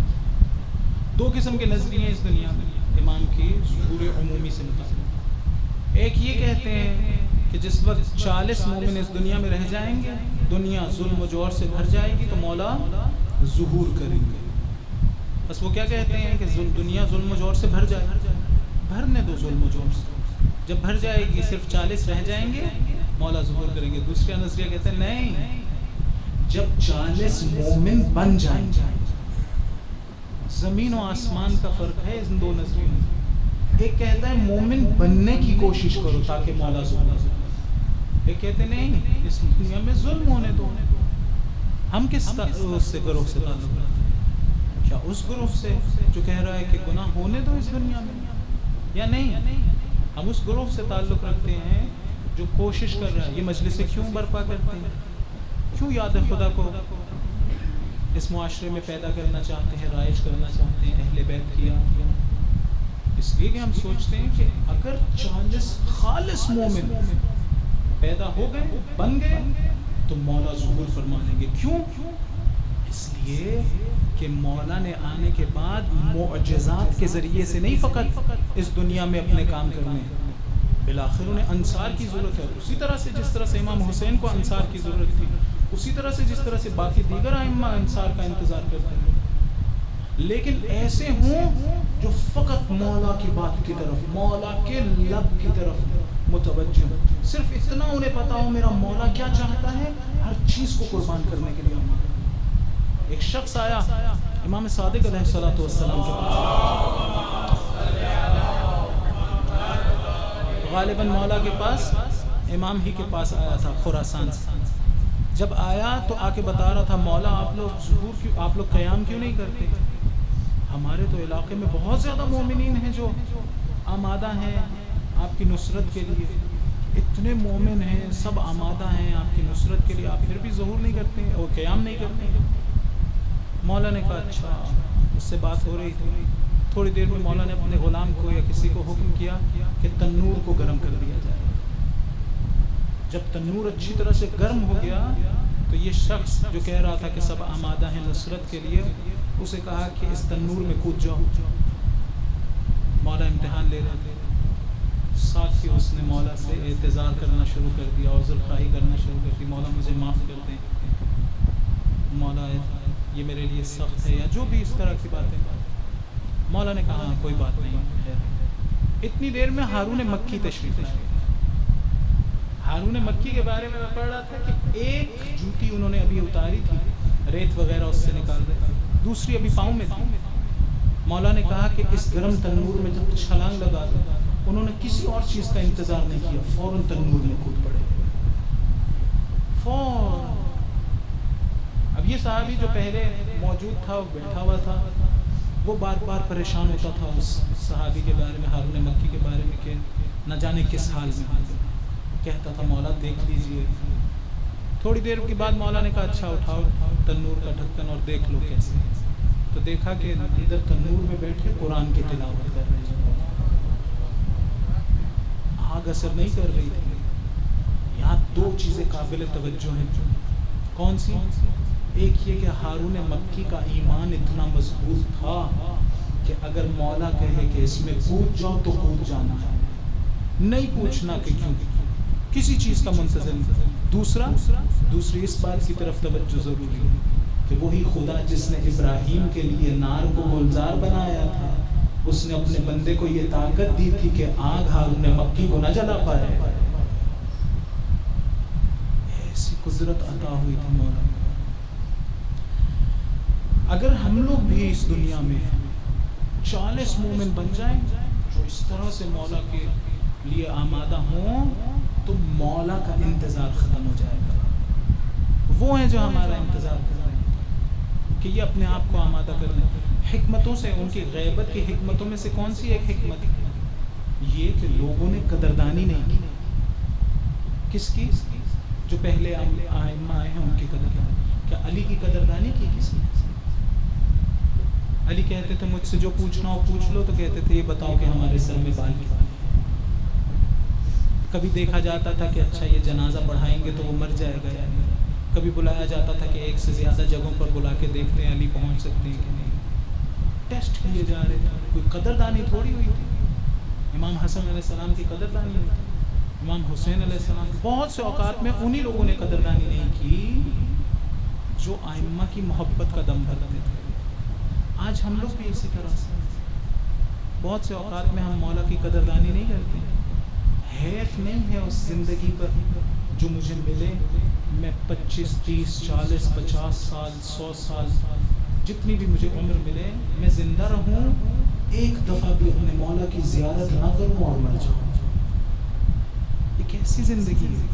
دو قسم کے نظریے اس دنیا میں امام کی ظہور عمومی سے متعلق. ایک یہ کہتے ہیں کہ جس وقت 40 مومن اس دنیا میں رہ جائیں گے، دنیا ظلم و جور سے بھر جائے گی تو مولا ظہور کریں گے. بس وہ کیا کہتے ہیں کہ دنیا ظلم و جور سے بھر جائے، بھرنے دو ظلم و جور سے. جب بھر جائے گی صرف 40 رہ جائیں گے مولا ظہور کریں گے. دوسرا نظریہ کہتے ہیں نہیں، جب 40 مومن بن جائیں گے. زمین و آسمان کا فرق ہے ان دو نظریوں میں. ایک کہتا ہے مومن بننے کی کوشش کرو تاکہ مولا ظہور کرے. ایک کہتے نہیں، اس دنیا میں ظلم ہونے دو. ہم کس سے گروہ سے تعلق رکھتے ہیں؟ کیا اس گروہ سے جو کہہ رہا ہے کہ گناہ ہونے دو اس دنیا میں، یا نہیں ہم اس گروہ سے تعلق رکھتے ہیں جو کوشش کر رہا ہے. یہ مجلسیں کیوں برپا کرتے ہیں؟ کیوں یاد خدا کو اس معاشرے میں پیدا کرنا چاہتے ہیں، رائج کرنا چاہتے ہیں اہل بیت کی یاد؟ اس لیے کہ ہم سوچتے ہیں کہ اگر 40 خالص مومن پیدا ہو گئے، بن گئے، تو مولا ظہور فرما لیں گے. کیوں؟ اس لیے کہ مولا نے آنے کے بعد معجزات کے ذریعے سے نہیں فقط اس دنیا میں اپنے کام کرنے ہیں، بالآخر انہیں انصار کی ضرورت ہے. اسی طرح سے جس طرح سے امام حسین کو انصار کی ضرورت تھی، اسی طرح سے جس طرح سے باقی دیگر ائمہ انصار کا انتظار کرتے ہیں. لیکن ایسے ہوں جو فقط مولا کی بات کی طرف، مولا کے لب کی طرف متوجہ ہوں. صرف اتنا انہیں پتا ہو میرا مولا کیا چاہتا ہے، ہر چیز کو قربان کرنے کے لیے آمادہ. ایک شخص آیا امام صادق علیہ السلام کے پاس، غالباً مولا کے پاس، امام ہی کے پاس آیا تھا خراسان سے. جب آیا تو آ کے بتا رہا تھا مولا آپ لوگ ظہور کیوں، آپ لوگ قیام کیوں نہیں کرتے؟ ہمارے تو علاقے میں بہت زیادہ مومنین ہیں جو آمادہ ہیں آپ کی نصرت کے لیے. اتنے مومن ہیں، سب آمادہ ہیں آپ کی نصرت کے لیے، آپ پھر بھی ظہور نہیں کرتے ہیں اور قیام نہیں کرتے ہیں. مولا نے کہا اچھا. اس سے بات ہو رہی تھی، تھوڑی دیر میں مولا نے اپنے غلام کو یا کسی کو حکم کیا کہ تنور کو گرم کر دیا جائے. جب تنور اچھی طرح سے گرم ہو گیا تو یہ شخص جو کہہ رہا تھا کہ سب آمادہ ہیں نصرت کے لیے، اسے کہا کہ اس تنور میں کود جاؤ. مولا امتحان لے رہے تھے، ساتھ ہی اس نے مولا سے اعتذار کرنا شروع کر دیا، عذر خواہی کرنا شروع کر دی. مولا مجھے معاف کر دیں، مولا یہ میرے لیے سخت ہے، یا جو بھی اس طرح کی باتیں. مولا نے کہا کوئی بات نہیں ہے. اتنی دیر میں ہارون مکی تشریف لائے. ہارون مکی کے بارے میں پڑھ رہا تھا کہ ایک جوتی انہوں نے ابھی اتاری تھی، ریت وغیرہ اس سے نکال رہے تھے، دوسری ابھی پاؤں میں تھی. مولا نے کہا کہ اس گرم تنور میں جب چھلانگ لگا دو. انہوں نے کسی اور چیز کا انتظار نہیں کیا، فوراً تنور میں کود پڑے فوراً. اب یہ صحابی جو پہلے موجود تھا، وہ بیٹھا ہوا تھا، وہ بار بار پریشان ہوتا تھا اس صحابی کے بارے میں، ہارون مکی کے بارے میں، کہ نہ جانے کس حال میں ہے. کہتا تھا مولا دیکھ لیجئے. تھوڑی دیر کے بعد مولا نے کہا اچھا اٹھاؤ تنور کا ڈھکن اور دیکھ لو کیسے. تو دیکھا کہ اندر تنور میں بیٹھے قرآن کی تلاوت کر رہے ہیں. آگ اثر نہیں کر رہی تھی. یہاں دو چیزیں قابل توجہ ہیں. کون سی؟ ایک یہ کہ ہارون مکی کا ایمان اتنا مضبوط تھا کہ اگر مولا کہے کہ اس میں کود جاؤ تو کود جانا ہے، نہیں پوچھنا کہ کیوں، کسی چیز کا منتظر نہیں. دوسری اس بات کی طرف توجہ ضروری ہے کہ وہی خدا جس نے ابراہیم کے لیے نار کو گلزار بنایا تھا، اس نے اپنے بندے کو یہ طاقت دی تھی کہ آگ ہارون مکی کو نہ جلا پائے. ایسی قدرت عطا ہوئی تھی مولا. اگر ہم لوگ بھی اس دنیا میں 40 مومن بن جائیں جو اس طرح سے مولا کے لیے آمادہ ہوں تو مولا کا انتظار ختم ہو جائے گا. وہ ہیں جو ہمارا انتظار کر رہے ہیں کہ یہ اپنے آپ کو آمادہ کر لیں. حکمتوں سے، ان کی غیبت کی حکمتوں میں سے کون سی ایک حکمت؟ یہ کہ لوگوں نے قدردانی نہیں کی. کس کی؟ جو پہلے ائمہ آئے ہیں ان کی قدردانی. کیا علی کی قدردانی کی کسی نے؟ علی کہتے تھے مجھ سے جو پوچھنا ہو پوچھ لو، تو کہتے تھے یہ بتاؤ کہ ہمارے سر میں بال کتنے ہیں. کبھی دیکھا جاتا تھا کہ اچھا یہ جنازہ پڑھائیں گے تو وہ مر جائے گا یا نہیں. کبھی بلایا جاتا تھا کہ ایک سے زیادہ جگہوں پر بلا کے دیکھتے ہیں علی پہنچ سکتے ہیں کہ نہیں. ٹیسٹ کیے جا رہے تھے. کوئی قدردانی تھوڑی ہوئی تھی. امام حسن علیہ السلام کی قدردانی ہوئی تھی، امام حسین علیہ السلام کی. بہت سے اوقات میں انہی لوگوں نے قدردانی نہیں کی جو ائمہ کی محبت کا دم بھرتے تھے. آج ہم لوگ بھی اسی طرح سے بہت سے اوقات میں ہم مولا کی قدردانی نہیں کرتے. حیف نہیں ہے اس زندگی پر جو مجھے ملے. میں 25 30 40 50 سال 100 سال جتنی بھی مجھے عمر ملے، میں زندہ رہوں، ایک دفعہ بھی اپنے مولا کی زیارت نہ کروں اور مر جاؤں. یہ کیسی زندگی ہے؟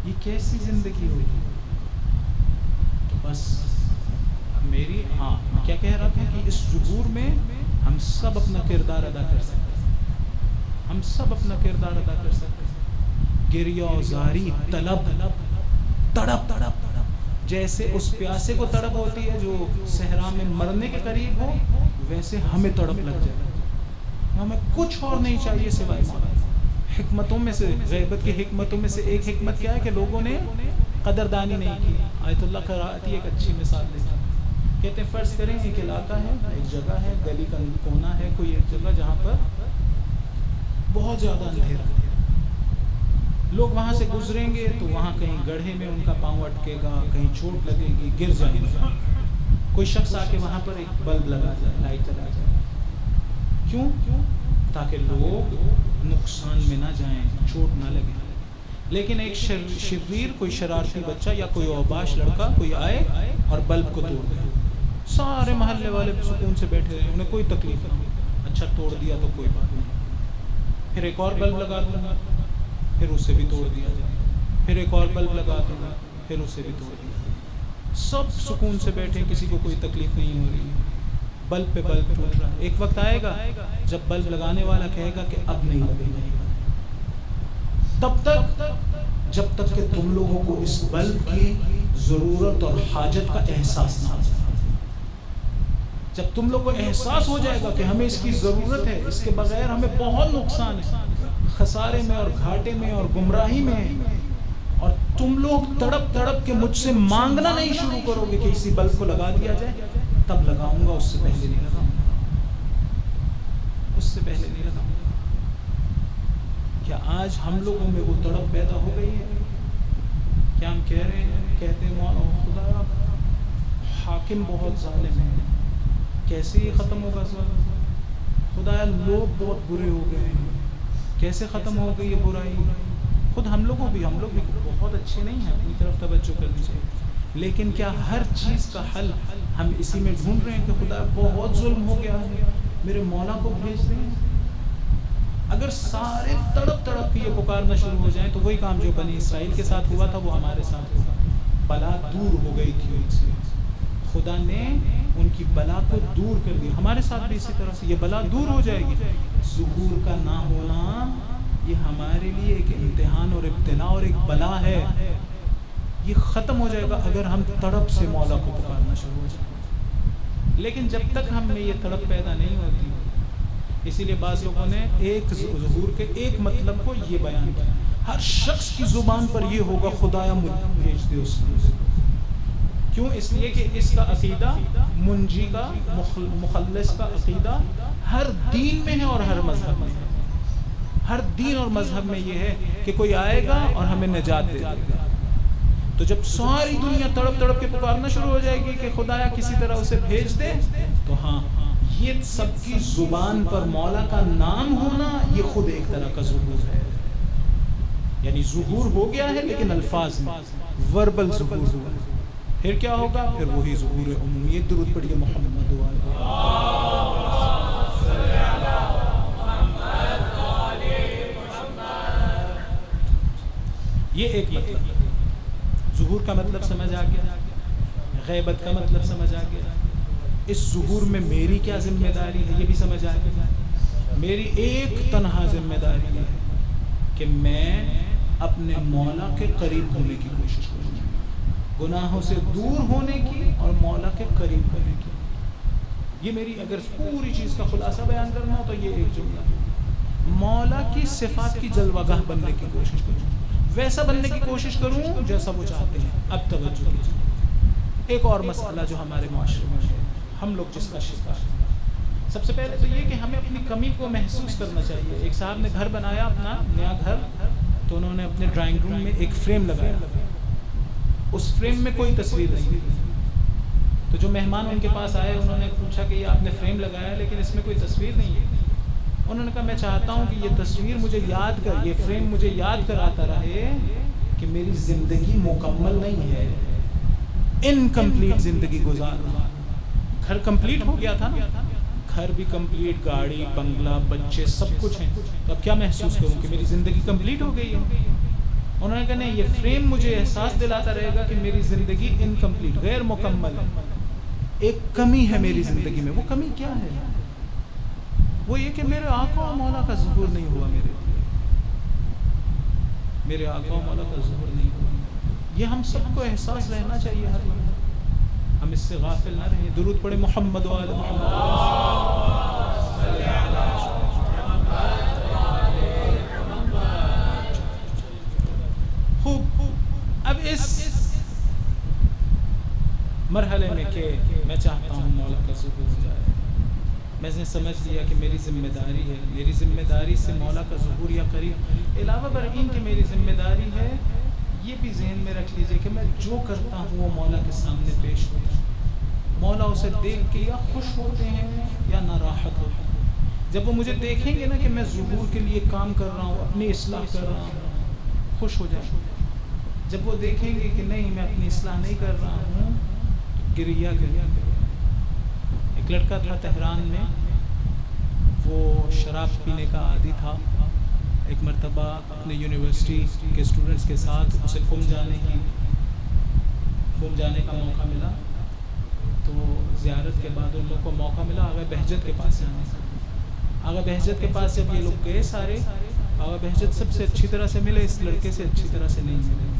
یہ کیسی زندگی ہوگی؟ تو بس میری کیا کہہ رہا تھا کہ اس ظہور میں ہم سب اپنا کردار ادا کر سکتے ہیں. ہم سب اپنا کردار ادا کر سکتے ہیں. گریہ و زاری، طلب، تڑپ، جیسے اس پیاسے کو تڑپ ہوتی ہے جو صحرا میں مرنے کے قریب ہو، ویسے ہمیں تڑپ لگ جائے. ہمیں کچھ اور نہیں چاہیے سوائے مولا. حکمتوں میں سے، غیبت کی حکمتوں میں سے ایک حکمت کیا ہے کہ لوگوں نے قدردانی نہیں کی. آیت اللہ قرآتی ایک اچھی مثال دیتا ہے. کہتے ہیں فرض کریں ایک علاقہ ہے، ایک جگہ ہے، گلی کا کونا ہے، کوئی ایک جگہ جہاں پر بہت زیادہ اندھیرا ہے. لوگ وہاں سے گزریں گے تو وہاں کہیں گڑھے میں ان کا پاؤں اٹکے گا، کہیں چوٹ لگے گی، گر جائیں گے. کوئی شخص آ کے وہاں پر ایک بلب لگا جائے، لائٹ چلا جائے. کیوں؟ تاکہ لوگ نقصان میں نہ جائیں، چوٹ نہ لگے. لیکن ایک شریر، کوئی شرارتی بچہ یا کوئی اوباش لڑکا کوئی آئے اور بلب کو توڑ دے. سارے محلے والے سکون سے بیٹھے رہے، انہیں کوئی تکلیف نہ ہو. اچھا توڑ دیا تو کوئی بات نہیں، پھر ایک اور بلب لگا دوں گا، پھر اسے بھی توڑ دیا جائے. پھر ایک اور بلب لگا دوں گا، پھر اسے بھی توڑ دیا جائے. سب سکون سے بیٹھے، کسی کو کوئی تکلیف نہیں ہو رہی. بلب پہ بلب ٹوٹ رہا. ایک وقت آئے گا جب بلب لگانے والا کہے گا کہ اب نہیں لگے گا. تب تک جب تک کہ تم لوگوں کو اس بلب کی ضرورت اور حاجت کا احساس نہ ہو جائے. جب تم لوگوں کو احساس ہو جائے گا کہ ہمیں اس کی ضرورت ہے، اس کے بغیر ہمیں بہت نقصان ہے، خسارے میں اور گھاٹے میں اور گمراہی میں ہے، اور تم لوگ تڑپ تڑپ کے مجھ سے مانگنا نہیں شروع کرو گے کہ اسی بلب کو لگا دیا جائے، تب لگاؤں گا. اس سے پہلے نہیں لگاؤں گا. اس سے پہلے نہیں لگاؤں گا. کیا آج ہم لوگوں میں وہ تڑپ پیدا ہو گئی ہے؟ کیا ہم کہہ رہے ہیں، کہتے ہیں خدا حاکم بہت ظالم ہے، کیسے یہ ختم ہوگا سب؟ خدا لوگ بہت برے ہو گئے ہیں، کیسے ختم ہو گئی یہ برائی؟ خود ہم لوگ بھی بہت اچھے نہیں ہیں، اپنی طرف توجہ کرنی چاہیے. لیکن کیا ہر چیز کا حل ہم اسی میں ڈھونڈ رہے ہیں کہ خدا بہت ظلم ہو گیا ہے، میرے مولا کو بھیج دیں؟ اگر سارے تڑپ تڑپ کے یہ پکارنا شروع ہو جائیں تو وہی کام جو بنی اسرائیل کے ساتھ ہوا تھا وہ ہمارے ساتھ ہوا. بلا دور ہو گئی تھی ان سے، خدا نے ان کی بلا کو دور کر دیا. ہمارے ساتھ بھی اسی طرح سے یہ بلا دور ہو جائے گی. ظہور کا نہ ہونا یہ ہمارے لیے ایک امتحان اور ابتلا اور ایک بلا ہے. یہ ختم ہو جائے گا اگر ہم تڑپ سے مولا کو پکارنا شروع ہو جائیں. لیکن جب تک ہم میں یہ تڑپ پیدا نہیں ہوتی، اسی لیے بعض لوگوں نے ایک ظہور کے ایک مطلب کو یہ بیان کیا، ہر شخص کی زبان پر یہ ہوگا خدایا مجھے بھیج دے اس نے. کیوں؟ اس لیے کہ اس کا عقیدہ منجی کا مخلص کا عقیدہ ہر دین میں ہے اور ہر مذہب میں ہے. ہر دین اور مذہب میں یہ ہے کہ کوئی آئے گا اور ہمیں نجات دے دے گا. تو جب ساری دنیا تڑپ تڑپ کے پکارنا شروع ہو جائے گی کہ خدایا کسی طرح اسے بھیج دے، تو ہاں یہ سب کی زبان پر مولا کا نام ہونا یہ خود ایک طرح کا ظہور ہے. یعنی ظہور ہو گیا ہے لیکن الفاظ میں وربل ظہور ہوا. پھر کیا ہوگا؟ پھر وہی ظہور عمومی. ایک درود پڑھیے محمد یہ ایک مطلب. ظہور کا مطلب سمجھ آ گیا، غیبت کا مطلب سمجھ آ گیا. اس ظہور میں میری کیا ذمہ داری ہے یہ بھی سمجھ آ گیا. میری ایک تنہا ذمہ داری ہے کہ میں اپنے مولا کے قریب ہونے کی کوشش کروں، گناہوں سے دور ہونے کی اور مولا کے قریب ہونے کی. یہ میری اگر پوری چیز کا خلاصہ بیان کرنا ہو تو یہ ایک جملہ. مولا کی صفات کی جلوہ گاہ بننے کی کوشش کروں، ویسا بننے کی کوشش کروں جیسا وہ چاہتے ہیں. اب توجہ کیجیے، ایک اور مسئلہ جو ہمارے معاشرے میں ہے، ہم لوگ جس کا شکار ہیں. سب سے پہلے تو یہ کہ ہمیں اپنی کمی کو محسوس کرنا چاہیے. ایک صاحب نے گھر بنایا، اپنا نیا گھر، تو انہوں نے اپنے ڈرائنگ روم میں ایک فریم لگایا. اس فریم میں کوئی تصویر نہیں تھی. تو جو مہمان ان کے پاس آئے انہوں نے پوچھا کہ یہ آپ نے فریم لگایا لیکن اس میں کوئی تصویر نہیں ہے. انہوں نے کہا میں چاہتا ہوں کہ یہ تصویر مجھے یاد کر، یہ فریم مجھے یاد کراتا رہے کہ میری زندگی مکمل نہیں ہے، انکمپلیٹ زندگی گزار رہا. گھر کمپلیٹ ہو گیا تھا نا، گھر بھی کمپلیٹ، گاڑی، بنگلہ، بچے، سب کچھ ہیں. تو اب کیا محسوس کروں کہ میری زندگی کمپلیٹ ہو گئی ہے. انہوں نے کہا نہیں، یہ فریم مجھے احساس دلاتا رہے گا کہ میری زندگی انکمپلیٹ، غیر مکمل ہے. ایک کمی ہے میری زندگی میں. وہ کمی کیا ہے؟ وہ یہ کہ میرے آقا و مولا کا ظہور نہیں ہوا میرے لیے. میرے آقا و مولا کا ظہور نہیں ہوا. یہ ہم سب کو احساس رہنا چاہیے ہر لمحہ. ہم اس سے غافل نہ رہیں. درود پڑھے محمد و آل محمد. خوب. اب اس مرحلے میں کہ میں چاہتا ہوں مولا کا ظہور ہو جائے، میں نے سمجھ لیا کہ میری ذمہ داری ہے، میری ذمہ داری سے مولا کا ظہور یا قریب. علاوہ بر این کہ میری ذمہ داری ہے، یہ بھی ذہن میں رکھ لیجئے کہ میں جو کرتا ہوں وہ مولا کے سامنے پیش ہوتا ہے. مولا اسے دیکھ کے یا خوش ہوتے ہیں یا ناراحت ہوتے ہیں. جب وہ مجھے دیکھیں گے نا کہ میں ظہور کے لیے کام کر رہا ہوں، اپنی اصلاح کر رہا ہوں، خوش ہو جائیں. جب وہ دیکھیں گے کہ نہیں میں اپنی اصلاح نہیں کر رہا ہوں، گریا گریا. ایک لڑکا تھا تہران میں، وہ شراب پینے کا عادی تھا. ایک مرتبہ اپنے یونیورسٹی کے اسٹوڈنٹس کے ساتھ اسے قم جانے کا موقع ملا. تو زیارت کے بعد ان لوگوں کو موقع ملا آغا بہجت کے پاس جانے کا. آغا بہجت کے پاس جب یہ لوگ گئے سارے، آغا بہجت سب سے اچھی طرح سے ملے، اس لڑکے سے اچھی طرح سے نہیں ملے.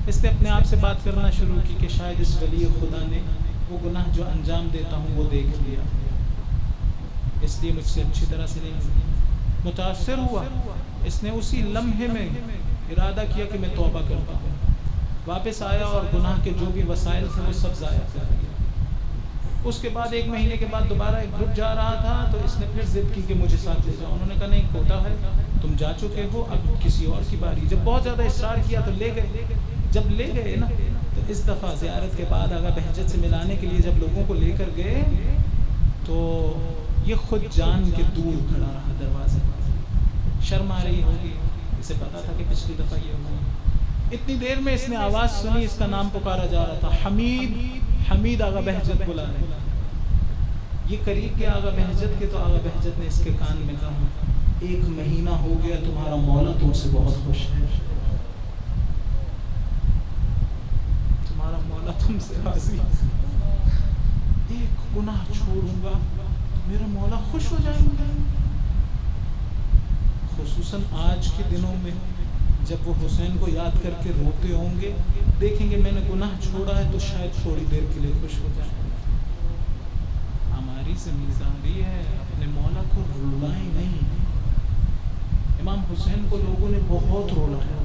اس نے اپنے آپ سے بات کرنا شروع کی کہ شاید اس ولی خدا نے وہ گناہ جو انجام دیتا ہوں وہ دیکھ لیا، اس لیے مجھ سے اچھی طرح سے نہیں ملی. متاثر ہوا. اس نے اسی لمحے میں ارادہ کیا کہ میں توبہ کرتا ہوں. واپس آیا اور گناہ کے جو بھی وسائل تھے وہ سب ضائع کر دیا. اس کے بعد 1 مہینے کے بعد دوبارہ ایک گروپ جا رہا تھا تو اس نے پھر ضد کی کہ مجھے ساتھ لے جاؤ. انہوں نے کہا نہیں ہوتا ہے، تم جا چکے ہو، اب کسی اور کی باری. جب بہت زیادہ اصرار کیا تو لے گئے. جب لے گئے نا تو اس دفعہ زیارت کے بعد آغا بہجت سے ملانے کے لیے جب لوگوں کو لے کر گئے تو یہ خود جان کے دور کھڑا رہا دروازے پر. شرم آ رہی ہوگی، اسے پتا تھا کہ پچھلی دفعہ یہ ہوا. اتنی دیر میں اس نے آواز سنی، اس کا نام پکارا جا رہا تھا، حمید حمید. آغا بہجت بلا رہے. یہ قریب کے آغا بہجت کے، تو آغا بہجت نے اس کے کان میں کہا 1 مہینہ ہو گیا تمہارا مولا تم سے بہت خوش ہے، تمہارا مولا تم سے راضی. ایک گناہ چھوڑوں گا میرا مولا خوش ہو جائیں گے. خصوصاً آج کے دنوں میں جب وہ حسین کو یاد کر کے روتے ہوں گے، دیکھیں گے میں نے گناہ چھوڑا ہے تو شاید تھوڑی دیر کے لیے خوش ہو جائیں. ہماری ذمہ داری ہے اپنے مولا کو رلائیں نہیں. امام حسین کو لوگوں نے بہت رولا ہے.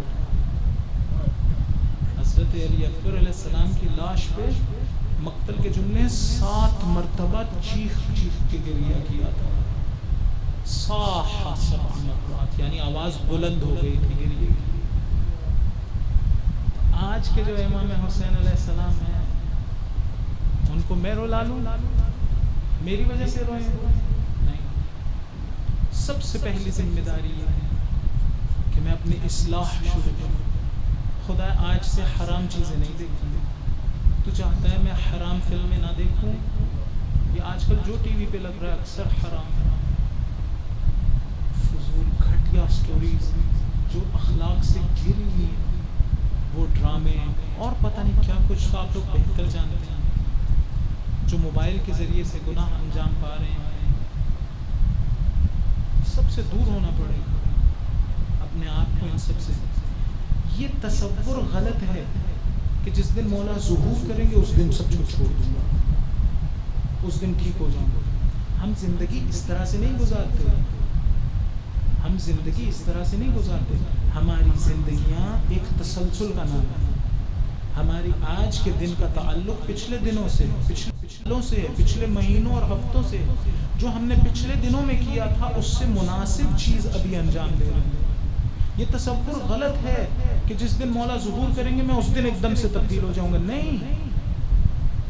حضرت علی اکبر علیہ السلام کی لاش پہ مقتل کے جملے 7 مرتبہ چیخ چیخ کے گریہ کیا تھا. صاح 7 مرات یعنی آواز بلند ہو گئی تھی گریہ کی. آج کے جو امام حسین علیہ السلام ہیں ان کو میں رولا لوں؟ میری وجہ سے روئیں؟ نہیں. سب سے پہلی ذمہ داری یہ ہے کہ میں اپنی اصلاح شروع کروں. خدا آج سے حرام چیزیں نہیں دیکھوں. تو چاہتا ہے میں حرام فلمیں نہ دیکھوں؟ یہ آج کل جو ٹی وی پہ لگ رہا ہے اکثر حرام ہے. فضول گھٹیا سٹوریز جو اخلاق سے گری ہوئی ہیں، وہ ڈرامے اور پتہ نہیں کیا کچھ تو آپ لوگ بہتر جانتے ہیں جو موبائل کے ذریعے سے گناہ انجام پا رہے ہیں. سب سے دور ہونا پڑے گا اپنے آپ کو ان سب سے. یہ تصور غلط ہے کہ جس دن مولا ظہور کریں گے اس دن سب چھوڑ دوں گا، اس دن ٹھیک ہو جاؤں گا. ہم زندگی اس طرح سے نہیں گزارتے. ہم زندگی اس طرح سے نہیں گزارتے. ہماری زندگیاں ایک تسلسل کا نام ہے. ہماری آج کے دن کا تعلق پچھلے دنوں سے، پچھلے مہینوں اور ہفتوں سے. جو ہم نے پچھلے دنوں میں کیا تھا اس سے مناسب چیز ابھی انجام دے رہے ہیں. یہ تصور غلط ہے کہ جس دن مولا ظہور کریں گے میں اس دن ایک دم سے تبدیل ہو جاؤں گا. نہیں.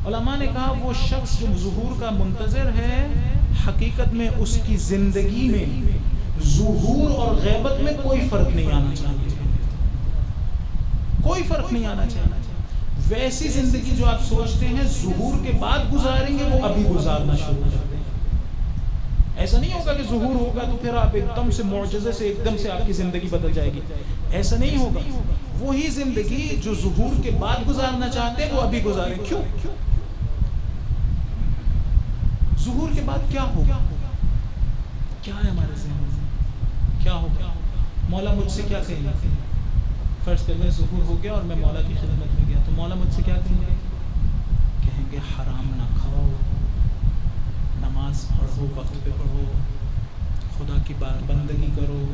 علماء نے کہا وہ شخص جو ظہور کا منتظر ہے حقیقت میں اس کی زندگی میں ظہور اور غیبت میں کوئی فرق نہیں آنا چاہیے. کوئی فرق نہیں آنا چاہیے. ویسی زندگی جو آپ سوچتے ہیں ظہور کے بعد گزاریں گے وہ ابھی گزارنا شروع کر دیں. ایسا نہیں ہوگا کہ ظہور ہوگا تو پھر آپ ایک دم سے معجزے سے ایک دم سے آپ کی زندگی بدل جائے گی. ایسا نہیں ہوگا. وہی زندگی جو ظہور کے بعد گزارنا چاہتے ہیں وہ ابھی گزاریں. کیوں؟ ظہور کے بعد کیا ہوگا؟ کیا ہے ہمارے ذہن میں؟ کیا ہوگا؟ مولا مجھ سے کیا کہیں گے؟ فرض کر لیں ظہور ہو گیا اور میں مولا کی خدمت میں گیا تو مولا مجھ سے کیا کہیں گے؟ کہیں گے حرام نہ کھاؤ، نماز پڑھو، وقت پہ پڑھو، خدا کی بندگی کرو،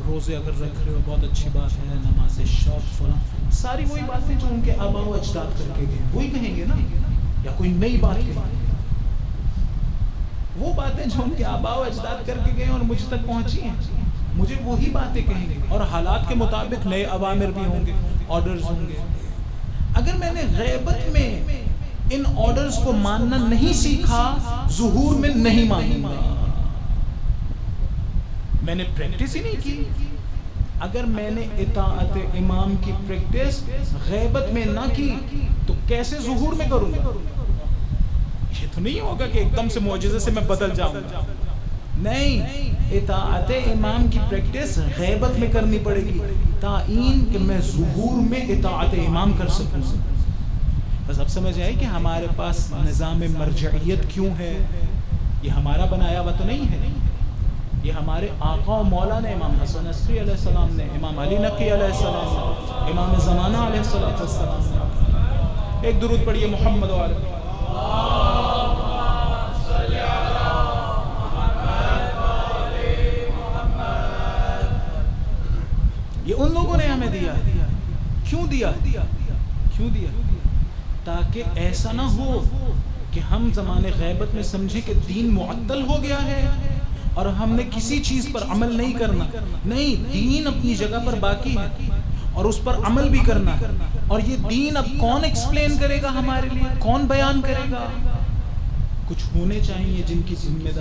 روزے اگر رکھ رہے ہو بہت اچھی بات ہے، نماز شوق فلاں. ساری وہی باتیں جو ان کے آبا و اجداد کر کے گئے وہی کہیں گے نا. یا کوئی نئی بات کہیں گے؟ وہ باتیں جو ان کے آبا و اجداد کر کے گئے اور مجھ تک پہنچی ہیں مجھے وہی باتیں کہیں گے. اور حالات کے مطابق نئے اوامر بھی ہوں گے، آرڈرز ہوں گے. اگر میں نے غیبت میں ان آرڈرز کو ماننا نہیں سیکھا ظہور میں نہیں مانوں گا. میں نے پریکٹس ہی نہیں کی. اگر میں نے اطاعت امام کی پریکٹس غیبت میں نہ کی تو کیسے ظہور میں کروں گا؟ یہ تو نہیں ہوگا کہ ایک دم سے معجزے سے میں بدل جاؤں گا. نہیں. اطاعت امام کی پریکٹس غیبت میں کرنی پڑے گی تعین کہ میں ظہور میں اطاعت امام کر سکوں. بس اب سمجھ آئی کہ ہمارے پاس نظام مرجعیت کیوں ہے. یہ ہمارا بنایا ہوا تو نہیں ہے. یہ ہمارے آقا و مولا نے، امام حسن عسکری علیہ السلام نے، امام علی نقی علیہ السلام نے، امام زمانہ علیہ السلام نے. ایک درود پڑھیے محمد و علیہ. یہ ان لوگوں نے ہمیں دیا. کیوں دیا؟ کیوں دیا؟ تاکہ ایسا نہ ہو کہ ہم زمانے غیبت میں سمجھیں کہ دین معطل ہو گیا ہے اور ہم نے کسی چیز پر عمل نہیں کرنا. نہیں، دین اپنی جگہ پر باقی ہے اور اس پر عمل بھی کرنا. اور یہ دین اب کون ایکسپلین کرے گا ہمارے لیے؟ کون بیان کرے گا؟ کچھ ہونے چاہیے جن کی ذمہ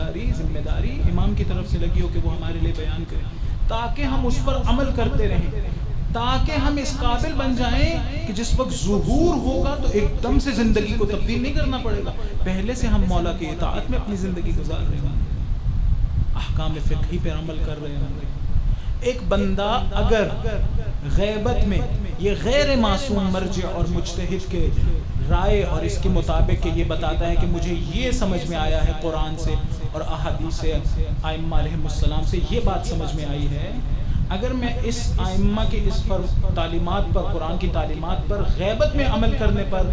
داری امام کی طرف سے لگی ہو کہ وہ ہمارے لیے بیان کریں تاکہ ہم اس پر عمل کرتے رہیں، تاکہ ہم اس قابل بن جائیں کہ جس وقت ظہور ہوگا تو ایک دم سے زندگی کو تبدیل نہیں کرنا پڑے گا. پہلے سے ہم مولا کی اطاعت میں اپنی زندگی گزار رہے ہوں گے، احکام فقہی پر عمل کر رہے ہوں گے. ایک بندہ اگر غیبت میں یہ غیر معصوم مرجع اور مجتہد کے رائے اور اس کے مطابق کہ یہ بتاتا ہے کہ مجھے یہ سمجھ میں آیا ہے قرآن سے اور احادیث سے، ائمہ علیہم السلام سے یہ بات سمجھ میں آئی ہے، اگر میں اس ائمہ کی اس پر تعلیمات پر، قرآن کی تعلیمات پر غیبت میں عمل کرنے پر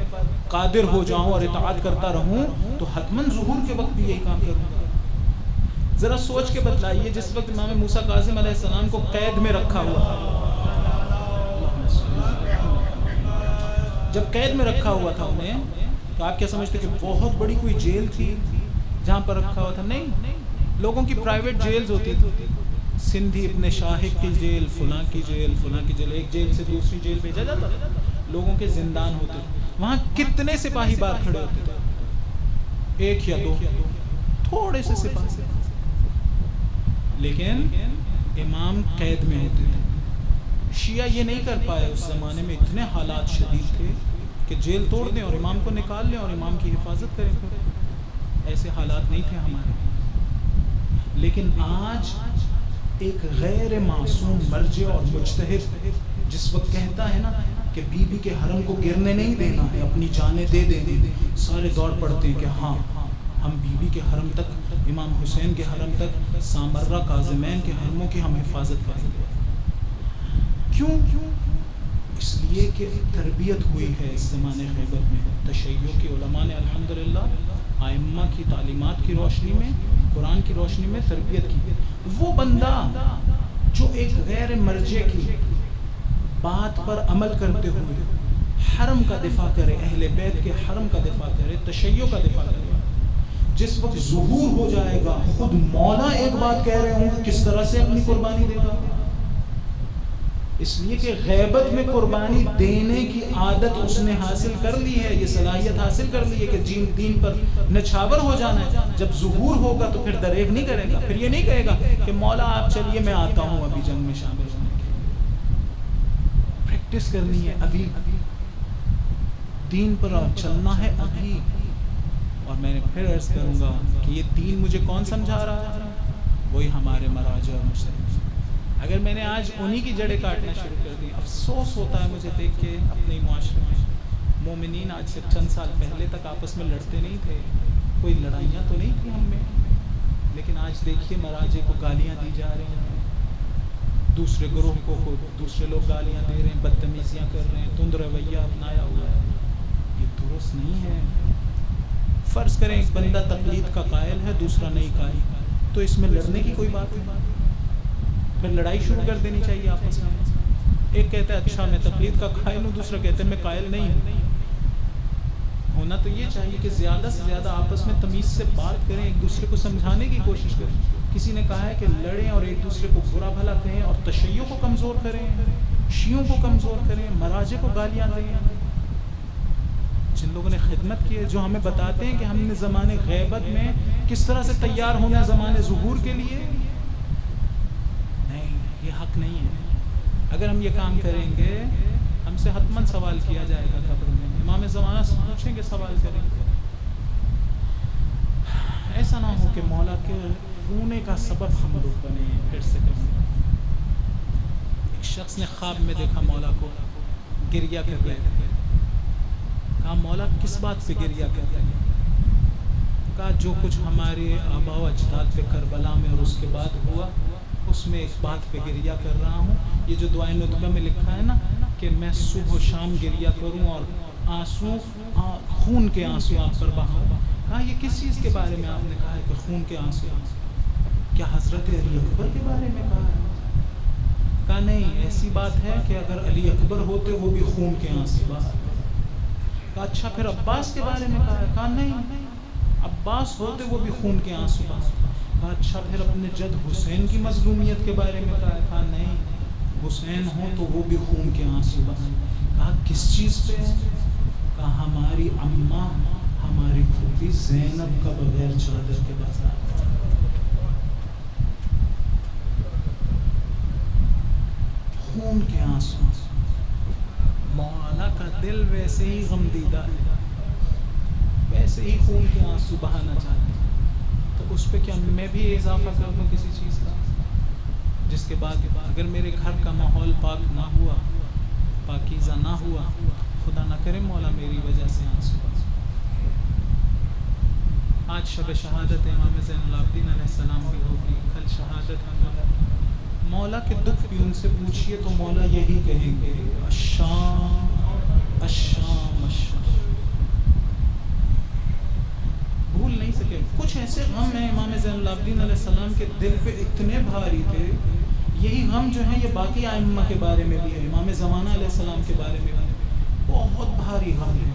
قادر ہو جاؤں اور اطاعت کرتا رہوں تو حتماً ظہور کے وقت بھی یہی کام کروں گا. ذرا سوچ کے بتلائیے جس وقت امام موسیٰ کاظم علیہ السلام کو قید میں رکھا ہوا تھا، جب قید میں رکھا ہوا تھا انہیں، تو آپ کیا سمجھتے کہ بہت بڑی کوئی جیل تھی جہاں پر رکھا ہوا تھا؟ نہیں، لوگوں کی پرائیویٹ جیلز ہوتی تھی، سندھی ابن شاہق کی جیل، فلاں کی جیل، فلاں کی جیل، ایک جیل سے دوسری جیل بھیجا جاتا تھا، لوگوں کے زندان ہوتے تھے، وہاں کتنے سپاہی بار کھڑے ہوتے تھے؟ ایک یا دو، تھوڑے سے سپاہی، لیکن امام قید میں ہوتے تھے۔ شیعہ یہ نہیں کر پائے اس زمانے میں، اتنے حالات شدید تھے کہ جیل توڑ دیں اور امام کو نکال لیں اور امام کی حفاظت کریں، ایسے حالات نہیں تھے ہمارے۔ لیکن آج ایک غیر معصوم مرجع اور مجتہد جس وقت کہتا ہے نا کہ بی بی کے حرم کو گرنے نہیں دینا ہے، اپنی جانیں دے دیں، سارے دوڑ پڑتے ہیں کہ ہاں ہم بی بی کے حرم تک، امام حسین کے حرم تک، سامرہ کاظمین کے حرموں کی ہم حفاظت کریں گے۔ کیوں؟ اس لیے کہ تربیت ہوئی ہے اس زمانے غیبت میں، تشیع کی علماء نے الحمدللہ ائمہ کی تعلیمات کی روشنی میں، قرآن کی روشنی میں تربیت کی۔ وہ بندہ جو ایک غیر مرجع کی بات پر عمل کرتے ہوئے حرم کا دفاع کرے، اہل بیت کے حرم کا دفاع کرے، تشیع کا دفاع کرے، جس وقت ظہور ہو جائے گا خود مولا ایک بات کہہ رہے ہوں گے، کس طرح سے اپنی قربانی دے گا؟ اس لیے کہ غیبت میں قربانی دینے کی عادت اس نے حاصل کر لی ہے، یہ صلاحیت حاصل کر لی ہے کہ دین پر نچھاور ہو جانا ہے۔ جب ظہور ہوگا تو پھر دریغ نہیں کرے گا، پھر یہ نہیں کہے گا کہ مولا آپ چلیے میں آتا ہوں ابھی جنگ میں شامل ہونے کے لیے۔ پریکٹس کرنی ہے ابھی، دین پر چلنا ہے ابھی۔ اور میں نے پھر عرض کروں گا کہ یہ دین مجھے کون سمجھا رہا ہے؟ وہی ہمارے مراجع اور مجتہدین۔ اگر میں نے آج انہی کی جڑیں کاٹنا شروع کر دی، افسوس ہوتا ہے مجھے دیکھ کے اپنے معاشرے میں مومنین آج سے چند سال پہلے تک آپس میں لڑتے نہیں تھے، کوئی لڑائیاں تو نہیں تھیں ہم میں، لیکن آج دیکھیے مراجع کو گالیاں دی جا رہی ہیں، دوسرے گروہ کو دوسرے لوگ گالیاں دے رہے ہیں، بدتمیزیاں کر رہے ہیں، تند رویہ اپنایا ہوا ہے۔ یہ درست نہیں ہے۔ فرض کریں ایک بندہ تقلید کا قائل ہے، دوسرا نہیں قائل، تو اس میں لڑنے کی کوئی بات نہیں، پھر لڑائی شروع کر دینی چاہیے آپس میں۔ ایک کہتا ہے اچھا میں تقلید کا قائل ہوں، دوسرا کہتا ہے میں قائل نہیں ہوں۔ ہونا تو یہ چاہیے کہ زیادہ سے زیادہ آپس میں تمیز سے بات کریں، ایک دوسرے کو سمجھانے کی کوشش کریں۔ کسی نے کہا ہے کہ لڑیں اور ایک دوسرے کو برا بھلا کہیں اور تشیع کو کمزور کریں، شیعوں کو کمزور کریں، مراجع کو گالیاں دیں۔ جن لوگوں نے خدمت کی ہے، جو ہمیں بتاتے ہیں کہ ہم نے زمانے غیبت میں کس طرح سے تیار ہونا ہے زمانے ظہور کے لیے، نہیں، یہ حق نہیں ہے۔ اگر ہم یہ کام کریں گے ہم سے حتماً سوال کیا جائے گا قبر میں، امام زمانہ سے پوچھیں گے، سوال کریں گے۔ ایسا نہ ہو کہ مولا کے رونے کا سبب ہم لوگ بنے۔ پھر سے کہوں، ایک شخص نے خواب میں دیکھا مولا کو گریہ کر رہے تھے، کہا مولا کس بات پہ گریہ کر رہے ہیں؟ کہا جو کچھ ہمارے آباء و اجداد پہ کربلا میں اور اس کے بعد ہوا، اس میں ایک بات پہ گریہ کر رہا ہوں۔ یہ جو دعائے ندبہ میں لکھا ہے نا کہ میں صبح و شام گریہ کروں اور آنسو، خون کے آنسو آپ پر بہاؤں، کہا یہ کس چیز کے بارے میں آپ نے کہا ہے کہ خون کے آنسو؟ کیا حضرت علی اکبر کے بارے میں کہا ہے؟ کہا نہیں، ایسی بات ہے کہ اگر علی اکبر ہوتے وہ بھی خون کے آنسو بہاتے۔ کہا اچھا پھر عباس کے بارے میں کہا ہے؟ کہا نہیں، عباس ہوتے وہ بھی خون کے آنسو بہاتے۔ کہا اچھا پھر اپنے جد حسین کی مظلومیت کے بارے میں کہا ہے؟ کہا نہیں، حسین ہوں تو وہ بھی خون کے آنسو بہائیں۔ کہا کس چیز پہ؟ کہا ہماری اماں، ہماری پھوپھی زینب کا بغیر چادر کے بازار، خون کے آنسو۔ مولا کا دل ویسے ہی غم دیدہ ہے، ویسے ہی خون کے آنسو بہانا چاہتے ہیں، تو اس پہ کیا میں بھی اضافہ کر دوں کسی چیز کا، جس کے بعد اگر میرے گھر کا ماحول پاک نہ ہوا، پاکیزہ نہ ہوا، خدا نہ کرے مولا میری وجہ سے آنسو۔ آج شب شہادت امام زین العابدین علیہ السلام بھی ہوگی، کل شہادت ہے مولا کے دکھ بھی ان سے پوچھئے تو مولا یہی کہیں گے، الشام الشام الشام۔ بھول نہیں سکے، کچھ ایسے غم ہیں امام زین العابدین علیہ السلام کے دل پہ اتنے بھاری تھے. یہی غم جو ہے یہ باقی ائمہ کے بارے میں بھی ہے, امام زمانہ علیہ السلام کے بارے میں بھی بہت بھاری غم ہے.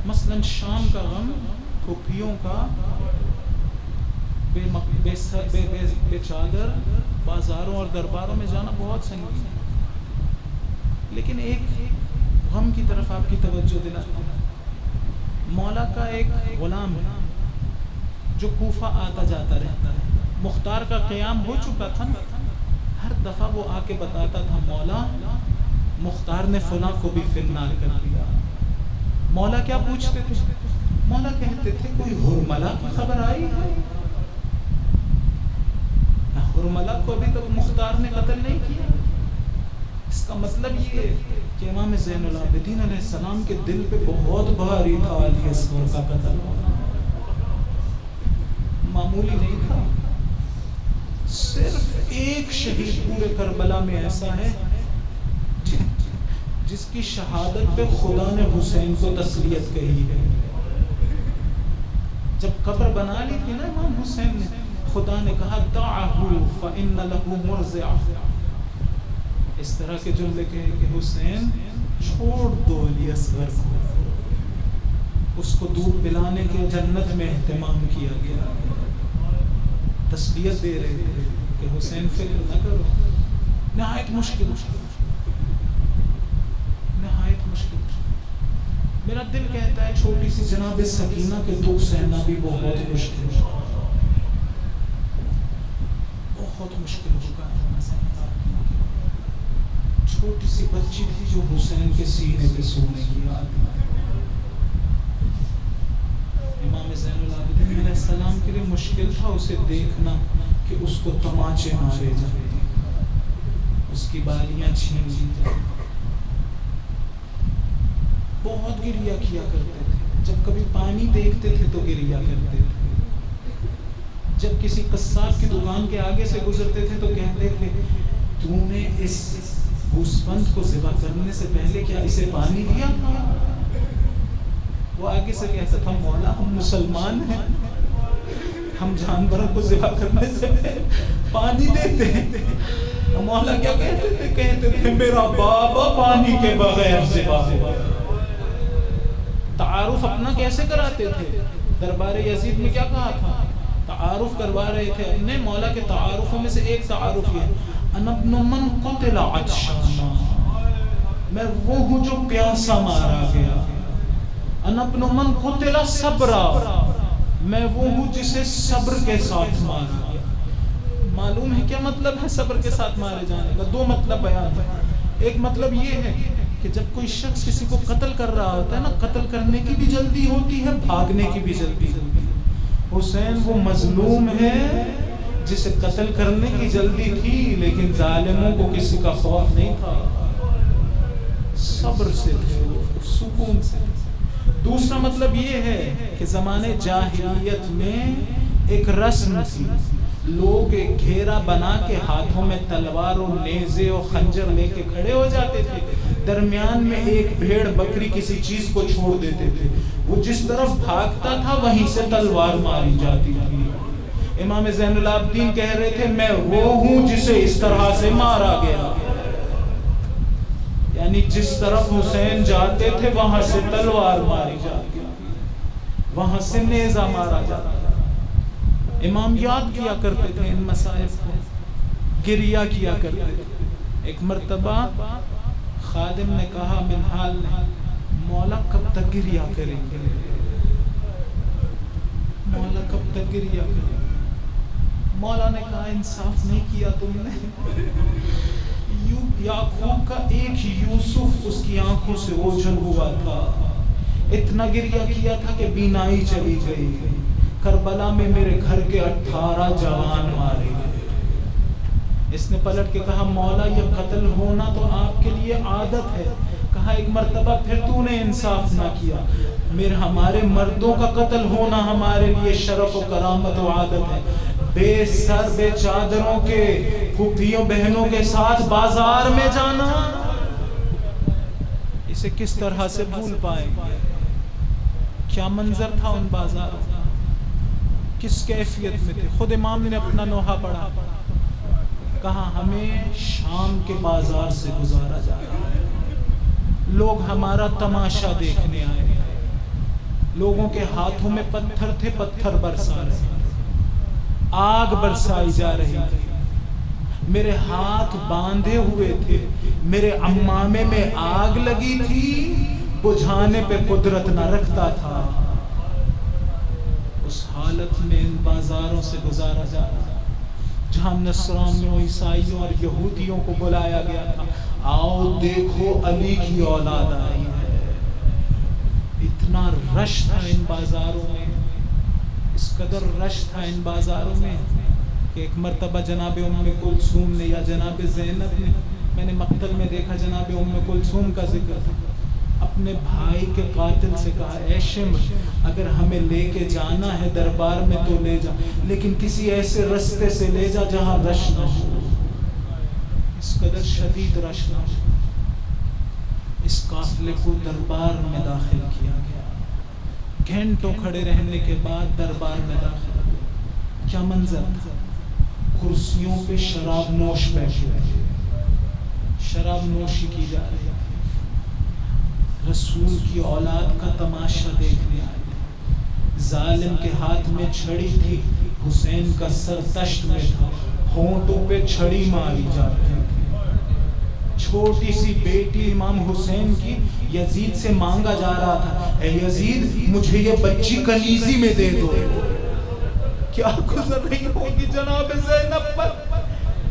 مثلا شام کا غم, پھوپھیوں کا بے چادر بازاروں اور درباروں میں جانا بہت سنگین ہے. لیکن ایک غم کی طرف آپ کی توجہ دلاتا ہوں. مولا کا ایک غلام ہے جو کوفہ آتا جاتا رہتا ہے. مختار کا قیام ہو چکا تھا نا, ہر دفعہ وہ آ کے بتاتا تھا مولا مختار نے فلاں کو بھی فی النار کر دیا. مولا کیا پوچھتے تھے؟ مولا کہتے تھے کوئی حرملہ کی خبر آئی ہے؟ حرملہ کو ابھی تک مختار نے قتل نہیں کیا. اس کا مطلب یہ ہے کہ امام زین العابدین علیہ السلام کے دل پہ بہت بھاری تھا علی اصغر کا قتل ہونا, معمولی نہیں تھا. صرف ایک شہید پورے کربلا میں ایسا ہے جس کی شہادت پہ خدا نے حسین کو تسلیت کہی ہے. جب قبر بنا لی تھی نا امام حسین نے, خدا نے کہا دعہ فإن له مرضع. اس طرح کے جملے کہے کہ حسین چھوڑ دو علی اصغر کو, اس کو دودھ پلانے کے جنت میں اہتمام کیا گیا. تسلیت دے رہے تھے کہ حسین فکر نہ کرو. نہایت مشکل نہایت مشکل. میرا دل کہتا ہے چھوٹی سی جناب سکینہ کے دکھ سہنا بھی بہت مشکل ہے, بہت مشکل ہو چکا ہے. چھوٹی سی بچی تھی جو حسین کے سینے پہ سونے کی عادت. امام زین العابدین علیہ السلام کے لیے مشکل تھا اسے دیکھنا کہ اس کو تماچے مارے جائیں, اس کی بالیاں چھین لی جائیں. بہت گریہ کیا کرتے تھے. جب کبھی پانی دیکھتے تھے تو گریہ کرتے تھے. جب کسی قصاب کی دکان کے آگے سے گزرتے تھے تو کہتے تھے تو نے اس گوسفند کو ذبح کرنے سے پہلے کیا اسے پانی دیا تھا؟ وہ آگے سے کہتا تھا مولا ہم مسلمان ہیں, ہم جانوروں کو ذبح کرنے سے پہلے پانی دیتے ہیں. مولا کیا کہتے تھے؟ کہتے تھے میرا بابا پانی کے بغیر ذبح ہوا. تعارف اپنا کیسے کراتے تھے؟ دربار یزید میں کیا کہا تھا؟ تعارف کروا رہے تھے اپنے. مولا کے تعارفوں میں سے ایک تعارف یہ انا ابن من قتل عطشانا, میں وہ ہوں جو پیاسا مارا گیا. انا ابن من قتل صبرا, میں وہ ہوں جسے صبر کے ساتھ مارا گیا. معلوم ہے کیا مطلب ہے صبر کے ساتھ مارے جانے کا؟ دو مطلب بیان ہے. ایک مطلب یہ ہے کہ جب کوئی شخص کسی کو قتل کر رہا ہوتا ہے نا, قتل کرنے کی بھی جلدی ہوتی ہے, بھاگنے کی بھی جلدی ہوتی ہے. حسین وہ مظلوم ہے جسے قتل کرنے کی جلدی تھی لیکن ظالموں کو کسی کا خوف نہیں تھا, صبر سے تھے, سکون سے. دوسرا مطلب یہ ہے کہ زمانے جاہلیت میں ایک رسم تھی, لوگ ایک گھیرا بنا کے ہاتھوں میں تلوار اور نیزے اور خنجر لے کے کھڑے ہو جاتے تھے. درمیان میں ایک بھیڑ بکری کسی چیز کو چھوڑ دیتے تھے, وہ جس طرف بھاگتا تھا وہیں سے تلوار ماری جاتی تھی. امام زین العابدین کہہ رہے تھے میں وہ ہوں جسے اس طرح سے مارا گیا, یعنی جس طرف حسین جاتے تھے وہاں سے تلوار ماری جاتی, وہاں سے نیزہ مارا جاتا. امام یاد کیا کرتے تھے ان مسائل کو, گریہ کیا کرتے تھے. ایک مرتبہ خادم نے کہا منحال نے, مولا کب تک گریہ کریں گے, مولا کب تک گریہ کریں گے؟ مولا نے کہا انصاف نہیں کیا تم نے. یعقوب کا ایک یوسف اس کی آنکھوں سے اوجھل ہوا تھا, اتنا گریہ کیا تھا کہ بینائی چلی گئی. کربلا میں میرے گھر کے 18 جوان مارے گئے. اس نے پلٹ کے کہا مولا یہ قتل ہونا تو آپ کے لیے عادت ہے. کہا ایک مرتبہ پھر تو نے انصاف نہ کیا, ہمارے مردوں کا قتل ہونا ہمارے لیے شرف و کرامت و عادت ہے. بے سر بے چادروں کے پھوپھیوں بہنوں کے ساتھ بازار میں جانا, اسے کس طرح سے بھول پائیں گے؟ کیا منظر تھا ان بازاروں کا. کس کیفیت میں تھے. خود امام نے اپنا نوحہ پڑھا, کہا ہمیں شام کے بازار سے گزارا جا رہا ہے, لوگ ہمارا تماشا دیکھنے آئے ہیں, لوگوں کے ہاتھوں میں پتھر تھے, پتھر برسا رہے ہیں, آگ برسائی جا رہی تھی, میرے ہاتھ باندھے ہوئے تھے, میرے عمامے میں آگ لگی تھی, بجھانے پہ قدرت نہ رکھتا تھا. اس حالت میں ان بازاروں سے گزارا جا رہا جہاں نصرانیوں, عیسائیوں اور یہودیوں کو بلایا گیا تھا, آؤ دیکھو علی کی اولاد آئی ہے. اتنا رش تھا ان بازاروں میں, اس قدر رش تھا ان بازاروں میں کہ ایک مرتبہ جناب ام کلثوم نے یا جناب زینب نے, میں نے مقتل میں دیکھا جناب ام کلثوم کا ذکر تھا, اپنے بھائی کے قاتل سے کہا اے شمر اگر ہمیں لے کے جانا ہے دربار میں تو لے جا, لیکن کسی ایسے رستے سے لے جا جہاں رش نہ ہو. اس قدر شدید رش نہ ہو. اس قافلے کو دربار میں داخل کیا گیا, گھنٹوں کھڑے رہنے کے بعد دربار میں داخل ہوا. کیا منظر تھا, کرسیوں پہ شراب نوش بیٹھے ہوئے, شراب نوشی کی جا رہی ہے, رسول کی اولاد کا تماشا دیکھنے آئے تھے. ظالم کے ہاتھ میں چھڑی تھی, حسین کا سر تشت میں تھا, ہونٹوں پہ چھڑی ماری جاتی تھی. چھوٹی سی بیٹی امام حسین کی یزید سے مانگا جا رہا تھا, اے یزید مجھے یہ بچی کنیزی میں دے دو. کیا گزر رہی ہوگی جناب زینب پر,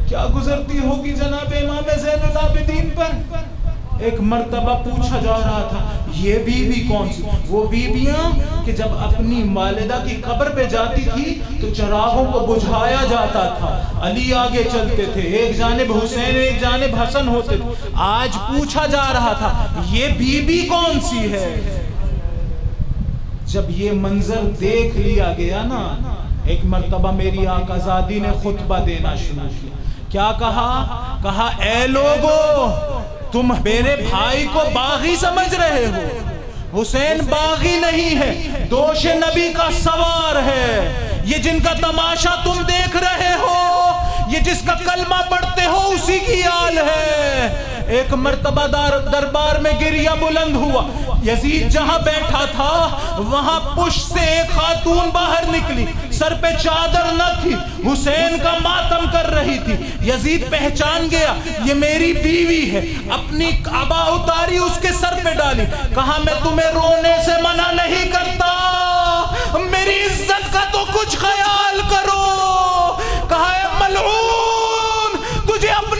کیا گزرتی ہوگی جناب امام زین العابدین پر. ایک مرتبہ پوچھا جا رہا تھا یہ بیوی کون سی, وہ بیویاں کہ جب اپنی والدہ کی قبر پہ جاتی تھی تو چراغوں کو بجھایا جاتا تھا, علی آگے چلتے تھے, ایک جانب حسین ایک جانب حسن ہوتے تھے. آج پوچھا جا رہا تھا یہ بیوی کون سی ہے. جب یہ منظر دیکھ لیا گیا نا, ایک مرتبہ میری آقازادی نے خطبہ دینا شروع کیا. کیا کہا اے لوگو تم میرے بھائی کو باغی سمجھ رہے ہو, حسین باغی نہیں ہے, دوش نبی کا سوار ہے. یہ جن کا تماشا تم دیکھ رہے ہو, یہ جس کا کلمہ پڑھتے ہو اسی کی آل ہے. ایک مرتبہ دربار میں گریہ بلند ہوا. یزید جہاں بیٹھا تھا وہاں پشت سے ایک خاتون باہر نکلی, سر پہ چادر نہ تھی, حسین کا ماتم کر رہی تھی. یزید پہچان گیا یہ میری بیوی ہے, اپنی عبا اتاری اس کے سر پہ ڈالی, کہا میں تمہیں رونے سے منع نہیں کرتا, میری عزت کا تو کچھ خیال کرو. کہا اے ملعون تجھے اپنے